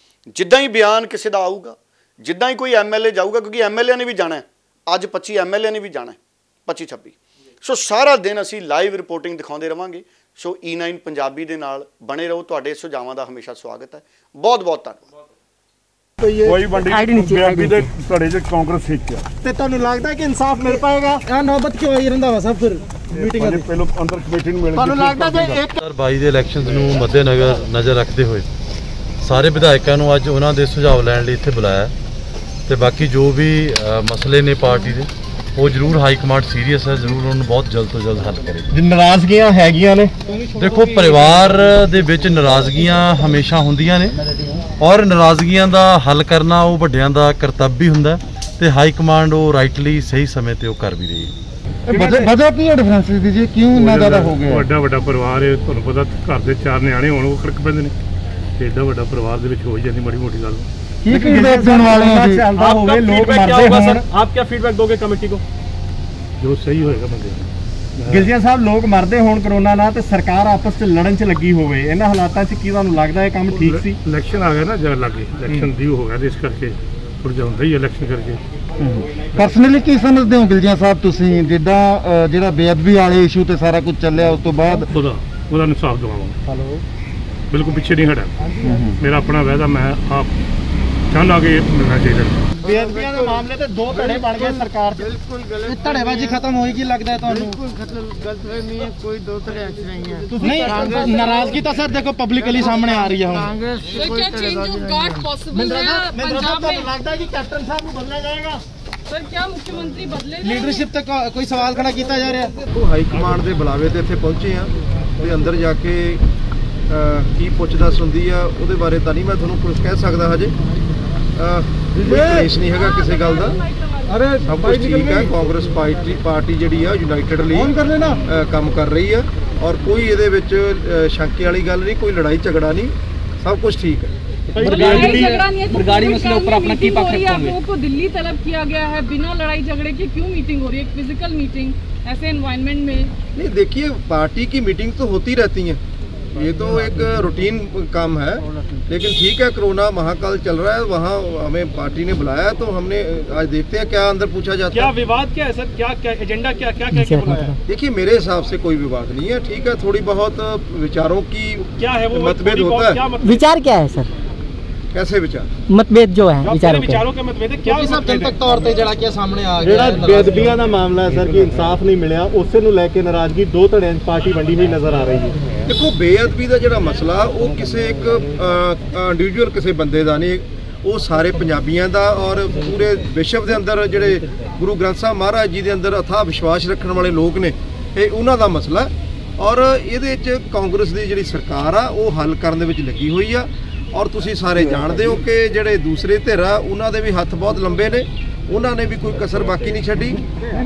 ਜਿੱਦਾਂ ਹੀ ਬਿਆਨ ਕਿਸੇ ਦਾ ਆਊਗਾ, ਜਿੱਦਾਂ ਹੀ ਕੋਈ ਐਮਐਲਏ ਜਾਊਗਾ, ਕਿਉਂਕਿ ਐਮਐਲਏ ਨੇ ਵੀ ਜਾਣਾ, ਅੱਜ 25 ਐਮਐਲਏ ਨੇ ਵੀ ਜਾਣਾ, 25-26। ਸੋ ਸਾਰਾ ਦਿਨ ਅਸੀਂ ਲਾਈਵ ਰਿਪੋਰਟਿੰਗ ਦਿਖਾਉਂਦੇ ਰਵਾਂਗੇ। ਸੋ E9 ਪੰਜਾਬੀ ਦੇ ਨਾਲ ਬਣੇ ਰਹੋ। ਤੁਹਾਡੇ ਸੁਝਾਵਾਂ ਦਾ ਹਮੇਸ਼ਾ ਸਵਾਗਤ ਹੈ। ਬਹੁਤ ਬਹੁਤ ਧੰਨਵਾਦ। ਕੋਈ ਵੱਡੀ ਪੰਜਾਬੀ ਦੇ ਧੜੇ 'ਚ ਕਾਂਗਰਸ ਸਿੱਖਿਆ ਤੇ ਤੁਹਾਨੂੰ ਲੱਗਦਾ ਕਿ ਇਨਸਾਫ ਮਿਲ ਪਾਏਗਾ? ਆ ਨੌਬਤ ਕਿਉਂ ਆਈ ਰਹਿੰਦਾ ਵਾ ਸਭ ਫਿਰ ਮੀਟਿੰਗਾਂ ਦੇ ਪਹਿਲਾਂ ਅੰਦਰ ਕਮੇਟੀ ਨੂੰ ਮਿਲ ਤੁਹਾਨੂੰ ਲੱਗਦਾ ਕਿ 2022 ਦੇ ਇਲੈਕਸ਼ਨਸ ਨੂੰ ਨਜ਼ਰ ਰੱਖਦੇ ਹੋਏ ਸਾਰੇ ਵਿਧਾਇਕਾਂ ਨੂੰ ਅੱਜ ਉਹਨਾਂ ਦੇ ਸੁਝਾਅ ਲੈਣ ਲਈ ਇੱਥੇ ਬੁਲਾਇਆ ਤੇ ਬਾਕੀ ਜੋ ਵੀ ਮਸਲੇ ਨੇ ਪਾਰਟੀ ਦੇ ਉਹ ਜ਼ਰੂਰ ਹਾਈ ਕਮਾਂਡ ਸੀਰੀਅਸ ਹੈ, ਜ਼ਰੂਰ ਉਹਨਾਂ ਨੂੰ ਬਹੁਤ ਜਲਦ ਤੋਂ ਜਲਦ ਹੱਲ ਕਰੇਗੀ। ਨਾਰਾਜ਼ਗੀਆਂ ਹੈਗੀਆਂ ਨੇ, ਦੇਖੋ ਪਰਿਵਾਰ ਦੇ ਵਿੱਚ ਨਾਰਾਜ਼ਗੀਆਂ ਹਮੇਸ਼ਾ ਹੁੰਦੀਆਂ ਨੇ ਔਰ ਨਾਰਾਜ਼ਗੀਆਂ ਦਾ ਹੱਲ ਕਰਨਾ ਉਹ ਵੱਡਿਆਂ ਦਾ ਕਰਤੱਵ ਵੀ ਹੁੰਦਾ ਤੇ ਹਾਈ ਕਮਾਂਡ ਉਹ ਰਾਈਟਲੀ ਸਹੀ ਸਮੇਂ ਤੇ ਉਹ ਕਰ ਵੀ ਰਹੀ ਹੈ। ਵਜ੍ਹਾ ਕੀ ਹੈ ਡਿਫਰੈਂਸ ਦੀ ਜੀ? ਕਿਉਂ ਇੰਨਾ ਜ਼ਿਆਦਾ ਹੋ ਗਿਆ? ਵੱਡਾ ਪਰਿਵਾਰ ਹੈ, ਤੁਹਾਨੂੰ ਪਤਾ ਘਰ ਦੇ 4 ਨਿਆਣੇ ਹੋਣ ਉਹ ਖੜਕ ਪੈਂਦੇ ਨੇ ਤੇ ਏਡਾ ਵੱਡਾ ਪਰਿਵਾਰ ਦੇ ਵਿੱਚ ਹੋ ਜਾਂਦੀ ਮਾੜੀ ਮੋਟੀ ਗੱਲ। ਕੀ ਫੀਡਬੈਕ ਦੇਣ ਵਾਲੇ ਹੋ ਜੀ? ਚੱਲਦਾ ਹੋਵੇ ਲੋਕ ਮਰਦੇ ਹੋਣ, ਆਪ ਕੀ ਫੀਡਬੈਕ ਦੋਗੇ ਕਮੇਟੀ ਕੋ? ਜੋ ਸਹੀ ਹੋਏਗਾ ਬੰਦੇ। ਗਿਲਜੀਆ ਸਾਹਿਬ ਲੋਕ ਮਰਦੇ ਹੋਣ ਕਰੋਨਾ ਨਾਲ ਤੇ ਸਰਕਾਰ ਆਪਸ 'ਚ ਲੜਨ 'ਚ ਲੱਗੀ ਹੋਵੇ, ਇਹਨਾਂ ਹਾਲਾਤਾਂ 'ਚ ਕੀ ਤੁਹਾਨੂੰ ਲੱਗਦਾ ਇਹ ਕੰਮ ਠੀਕ ਸੀ? ਇਲੈਕਸ਼ਨ ਆ ਗਿਆ ਨਾ ਜਦ ਲੱਗੇ, ਇਲੈਕਸ਼ਨ ਦੀ ਹੋ ਗਿਆ ਤੇ ਇਸ ਕਰਕੇ ਥੋੜਾ ਜਿਹਾ ਹੁੰਦਾ ਹੀ ਇਲੈਕਸ਼ਨ ਕਰਕੇ। ਪਰਸਨਲੀ ਕੀ ਸਮਝਦੇ ਹੋ ਗਿਲਜੀਆ ਸਾਹਿਬ ਤੁਸੀਂ, ਜਿੱਦਾਂ ਜਿਹੜਾ ਬੇਅਦਬੀ ਵਾਲੇ ਇਸ਼ੂ ਤੇ ਸਾਰਾ ਕੁਝ ਚੱਲਿਆ ਉਸ ਤੋਂ ਬਾਅਦ? ਉਹਦਾ ਇਨਸਾਫ ਦਵਾਵਾਂਗਾ। ਬਿਲਕੁਲ ਪਿੱਛੇ ਨਹੀਂ ਹਟਾ। ਮੇਰਾ ਆਪਣਾ ਵਾਅਦਾ, ਮੈਂ ਆਪ ਨਿਸ਼ਾਨ ਲਾ ਕੇ ਮਿਲਣਾ ਚਾਹੀਦਾ। ਬੇਅਦਬੀਆਂ ਦੇ ਮਾਮਲੇ ਤੇ 2 ਧੜੇ ਬਣ ਗਏ ਸਰਕਾਰ ਦੇ। बिल्कुल गलत। ਇਹ ਧੜੇਬਾਜ਼ੀ ਖਤਮ ਹੋਏਗੀ ਲੱਗਦਾ ਹੈ ਤੁਹਾਨੂੰ? बिल्कुल गलत नहीं है, कोई 2 तरह अच्छे नहीं है। ਨਹੀਂ ਨਾਰਾਜ਼ਗੀ ਤਾਂ ਸਰ ਦੇਖੋ ਪਬਲਿਕਲੀ ਸਾਹਮਣੇ ਆ ਰਹੀ ਹੈ ਹੁਣ। कांग्रेस से कोई तरहबाजी नहीं है। ਲੱਗਦਾ ਹੈ ਕਿ ਕੈਪਟਨ ਸਾਹਿਬ ਨੂੰ ਬਦਲਿਆ ਜਾਏਗਾ सर, क्या मुख्यमंत्री बदले? ਲੀਡਰਸ਼ਿਪ ਤੇ ਕੋਈ ਸਵਾਲ ਖੜਾ ਕੀਤਾ ਜਾ ਰਿਹਾ? ਉਹ ਹਾਈ ਕਮਾਂਡ ਦੇ ਬੁਲਾਵੇ ਤੇ ਇੱਥੇ ਪਹੁੰਚੇ ਆ ਤੇ ਅੰਦਰ ਜਾ ਕੇ ਕੀ ਪੁੱਛ-ਦੱਸ ਹੁੰਦੀ ਆ ਉਹਦੇ ਬਾਰੇ ਤਾਂ ਨਹੀਂ ਮੈਂ ਤੁਹਾਨੂੰ ਕੁਝ ਕਹਿ ਸਕਦਾ ਹਜੇ। ਕੋਈ ਕਲੇਸ਼ ਨਹੀਂ ਹੈਗਾ ਕਿਸੇ ਗੱਲ ਦਾ। ਸਭ ਕੁਝ ਠੀਕ ਹੈ। ਕਾਂਗਰਸ ਪਾਰਟੀ ਜਿਹੜੀ ਆ ਯੂਨਾਈਟਿਡਲੀ ਕੰਮ ਕਰ ਰਹੀ ਆ ਔਰ ਕੋਈ ਇਹਦੇ ਵਿੱਚ ਸ਼ੰਕੇ ਵਾਲੀ ਗੱਲ ਨਹੀਂ, ਕੋਈ ਲੜਾਈ ਝਗੜਾ ਨਹੀਂ, ਸਭ ਕੁਝ ਠੀਕ ਹੈ। बरगाड़ी मसले ऊपर अपना की पक्ष रखोगे? आप लोगों को दिल्ली तलब किया गया है, बिना लड़ाई झगड़े के क्यों मीटिंग हो रही है, फिजिकल मीटिंग ऐसे एनवायरनमेंट में? नहीं देखिए, पार्टी की मीटिंग तो होती रहती हैं, ये तो एक रूटीन काम है, लेकिन ठीक है कोरोना महाकाल चल रहा है, वहाँ हमें पार्टी ने बुलाया तो हमने आज देखते हैं क्या अंदर पूछा जाता है। क्या विवाद क्या है सर, क्या एजेंडा क्या क्या बुलाया? देखिए मेरे हिसाब से कोई विवाद नहीं है, ठीक है थोड़ी बहुत विचारों की क्या है वो मतभेद होता है। विचार क्या है सर? कैसे विचार? मतभेद जो है विचारों के मतभेद है क्या? जनतक तौर ਤੇ ਜਿਹੜਾ ਕਿ ਸਾਹਮਣੇ ਆ ਗਿਆ ਜਿਹੜਾ ਬੇਅਦਬੀਆਂ ਦਾ ਮਾਮਲਾ ਹੈ ਸਰ ਕਿ ਇਨਸਾਫ ਨਹੀਂ ਮਿਲਿਆ, ਉਸੇ ਨੂੰ ਲੈ ਕੇ ਨਾਰਾਜ਼ਗੀ 2 ਧੜਿਆਂ 'ਚ ਪਾਰਟੀ ਵੰਡੀ ਹੋਈ ਨਜ਼ਰ ਆ ਰਹੀ ਹੈ। ਦੇਖੋ ਬੇਅਦਬੀ ਦਾ ਜਿਹੜਾ ਮਸਲਾ ਉਹ ਕਿਸੇ ਇੱਕ ਇੰਡੀਵਿਜੂਅਲ ਕਿਸੇ ਬੰਦੇ ਦਾ ਨਹੀਂ, ਉਹ ਸਾਰੇ ਪੰਜਾਬੀਆਂ ਦਾ ਔਰ ਪੂਰੇ ਵਿਸ਼ਵ ਦੇ ਅੰਦਰ ਜਿਹੜੇ ਗੁਰੂ ਗ੍ਰੰਥ ਸਾਹਿਬ ਮਹਾਰਾਜ ਜੀ ਦੇ ਅੰਦਰ ਅਥਾਹ ਵਿਸ਼ਵਾਸ ਰੱਖਣ ਵਾਲੇ ਲੋਕ ਨੇ, ਇਹ ਉਹਨਾਂ ਦਾ ਮਸਲਾ ਔਰ ਇਹਦੇ 'ਚ ਕਾਂਗਰਸ ਦੀ ਜਿਹੜੀ ਸਰਕਾਰ ਆ ਉਹ ਹੱਲ ਕਰਨ ਦੇ ਵਿੱਚ ਲੱਗੀ ਹੋਈ ਆ। ਔਰ ਤੁਸੀਂ ਸਾਰੇ ਜਾਣਦੇ ਹੋ ਕਿ ਜਿਹੜੇ ਦੂਸਰੇ ਧਿਰ ਆ ਉਹਨਾਂ ਦੇ ਵੀ ਹੱਥ ਬਹੁਤ ਲੰਬੇ ਨੇ, ਉਹਨਾਂ ਨੇ ਵੀ ਕੋਈ ਕਸਰ ਬਾਕੀ ਨਹੀਂ ਛੱਡੀ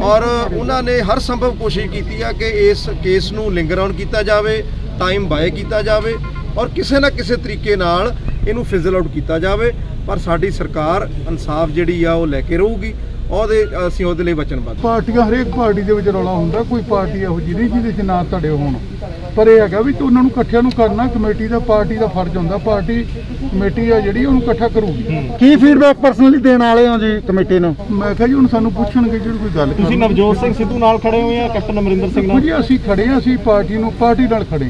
ਔਰ ਉਹਨਾਂ ਨੇ ਹਰ ਸੰਭਵ ਕੋਸ਼ਿਸ਼ ਕੀਤੀ ਆ ਕਿ ਇਸ ਕੇਸ ਨੂੰ ਲਿੰਗਰ ਆਨ ਕੀਤਾ ਜਾਵੇ, ਟਾਈਮ ਬਾਏ ਕੀਤਾ ਜਾਵੇ ਔਰ ਕਿਸੇ ਨਾ ਕਿਸੇ ਤਰੀਕੇ ਨਾਲ ਇਹਨੂੰ ਫਿਜ਼ਲ ਆਊਟ ਕੀਤਾ ਜਾਵੇ। ਪਰ ਸਾਡੀ ਸਰਕਾਰ ਇਨਸਾਫ ਜਿਹੜੀ ਆ ਉਹ ਲੈ ਕੇ ਰਹੂਗੀ, ਅਸੀਂ ਉਹਦੇ ਲਈ ਵਚਨਬੱਧ। ਪਾਰਟੀਆਂ ਹਰੇਕ ਪਾਰਟੀ ਦੇ ਵਿੱਚ ਰੌਲਾ ਹੁੰਦਾ, ਕੋਈ ਪਾਰਟੀ ਇਹੋ ਜਿਹੀ ਨਹੀਂ ਜਿਹਦੇ 'ਚ ਨਾ ਧੜੇ ਹੋਣ, ਪਰ ਇਹ ਹੈਗਾ ਵੀ ਉਹਨਾਂ ਨੂੰ ਇਕੱਠਿਆਂ ਨੂੰ ਕਰਨਾ ਕਮੇਟੀ ਦਾ ਪਾਰਟੀ ਦਾ ਫਰਜ਼ ਹੁੰਦਾ। ਪਾਰਟੀ ਕਮੇਟੀ ਆ ਜਿਹੜੀ ਉਹਨੂੰ ਇਕੱਠਾ ਕਰੂਗੀ। ਕੀ ਫੀਡਬੈਕ ਪਰਸਨਲੀ ਦੇਣ ਵਾਲੇ ਹੋ ਜੀ ਕਮੇਟੀ ਨੂੰ? ਮੈਂ ਕਿਹਾ ਜੀ ਹੁਣ ਸਾਨੂੰ ਪੁੱਛਣਗੇ ਜਿਹੜੀ ਕੋਈ ਗੱਲ। ਤੁਸੀਂ ਨਵਜੋਤ ਸਿੰਘ ਸਿੱਧੂ ਨਾਲ ਖੜੇ ਹੋਏ ਆ, ਕੈਪਟਨ ਅਮਰਿੰਦਰ ਸਿੰਘ ਨਾਲ? ਜੀ ਅਸੀਂ ਖੜੇ ਆ, ਅਸੀਂ ਪਾਰਟੀ ਨਾਲ ਖੜੇ,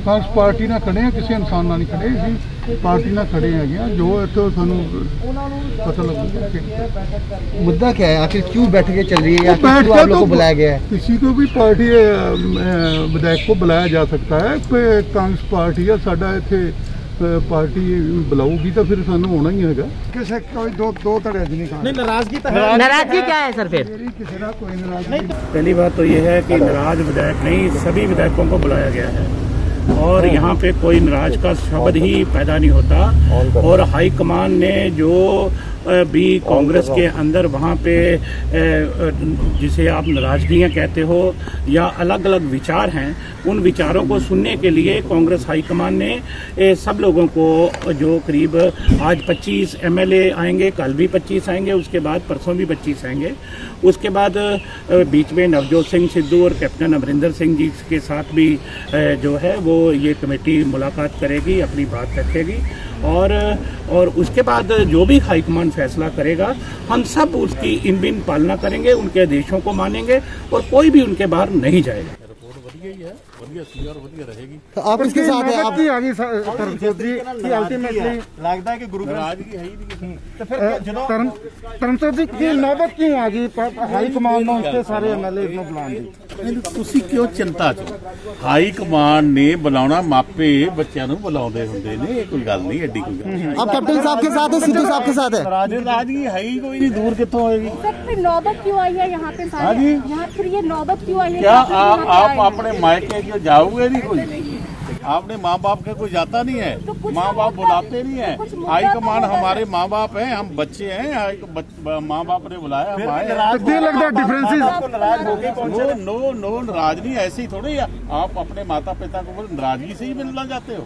ਕਾਂਗਰਸ ਪਾਰਟੀ ਨਾਲ ਖੜੇ ਆ, ਕਿਸੇ ਇਨਸਾਨ ਨਾਲ ਨਹੀਂ ਖੜੇ, ਅਸੀਂ ਪਾਰਟੀ ਨਾਲ ਖੜੇ ਹੈਗੇ ਆ। ਜੋ ਇੱਥੋਂ ਸਾਨੂੰ पता लगा मुद्दा क्या है, आखिर क्यों बैठकें चल रही है, या आप लोगों को बुलाया गया है? किसी को भी पार्टी विधायक को बुलाया जा सकता है, कांग्रेस पार्टी है साडा इत्थे पार्टी बुलाऊगी तो फिर सानू होना ही हैगा। किसी कोई दो धड़े नहीं खाना। नहीं नाराजगी तो है। नाराजगी क्या है सर फिर? किसी का कोई नाराजगी नहीं। पहली बात तो ये है कि नाराज विधायक नहीं, सभी विधायकों को बुलाया गया है और यहाँ पे कोई नाराज का शब्द ही पैदा नहीं होता। और हाईकमान ने जो भी कांग्रेस के अंदर वहाँ पे जिसे आप नाराजगियाँ कहते हो या अलग अलग विचार हैं, उन विचारों को सुनने के लिए कांग्रेस हाईकमान ने सब लोगों को, जो करीब आज 25 MLA आएंगे, कल भी 25 आएंगे, उसके बाद परसों भी 25 आएंगे, उसके बाद बीच में नवजोत सिंह सिद्धू और कैप्टन अमरिंदर सिंह जी के साथ भी जो है वो ये कमेटी मुलाकात करेगी, अपनी बात रखेगी और उसके बाद जो भी हाईकमान फैसला करेगा हम सब उसकी इन बिन पालना करेंगे, उनके आदेशों को मानेंगे और कोई भी उनके बाहर नहीं जाएगा। आप इसके साथ है, आप अल्टीमेटली लगता है कि गुरु नाराजगी है ही नहीं। तो फिर धर्मसर जी की नौबत क्यों आ गई हाई कमान ने इसके सारे एमएलए ਨੂੰ ਬੁਲਾਉਣ ਦੀ? ਤੁਸੀਂ ਕਿਉਂ ਚਿੰਤਾ ਚ? ਹਾਈ ਕਮਾਂਡ ਨੇ ਬੁਲਾਉਣਾ, ਮਾਪੇ ਬੱਚਿਆਂ ਨੂੰ ਬੁਲਾਉਂਦੇ ਹੁੰਦੇ ਨੇ, ਇਹ ਕੋਈ ਗੱਲ ਨਹੀਂ, ਐਡੀ ਕੋਈ ਗੱਲ। आप कैप्टन साहब के साथ है, सिद्धू साहब के साथ है? नाराजगी है ही कोई नहीं, दूर कितों होएगी? फिर नौबत क्यों आई है यहाँ पे सारे? यहाँ फिर ये नौबत क्यों आई है? क्या आप अपने मायके क्यों जाओगे? नहीं कोई आपने माँ बाप के कोई जाता नहीं है, माँ बाप बुलाते नहीं है। हाई कमान हमारे माँ बाप हैं, हम बच्चे हैं, माँ बाप ने बुलाया, हम आए। लगता है डिफरेंसेस नो नाराज नहीं, ऐसी थोड़ी। आप अपने माता पिता को नाराजगी से ही मिलना चाहते हो?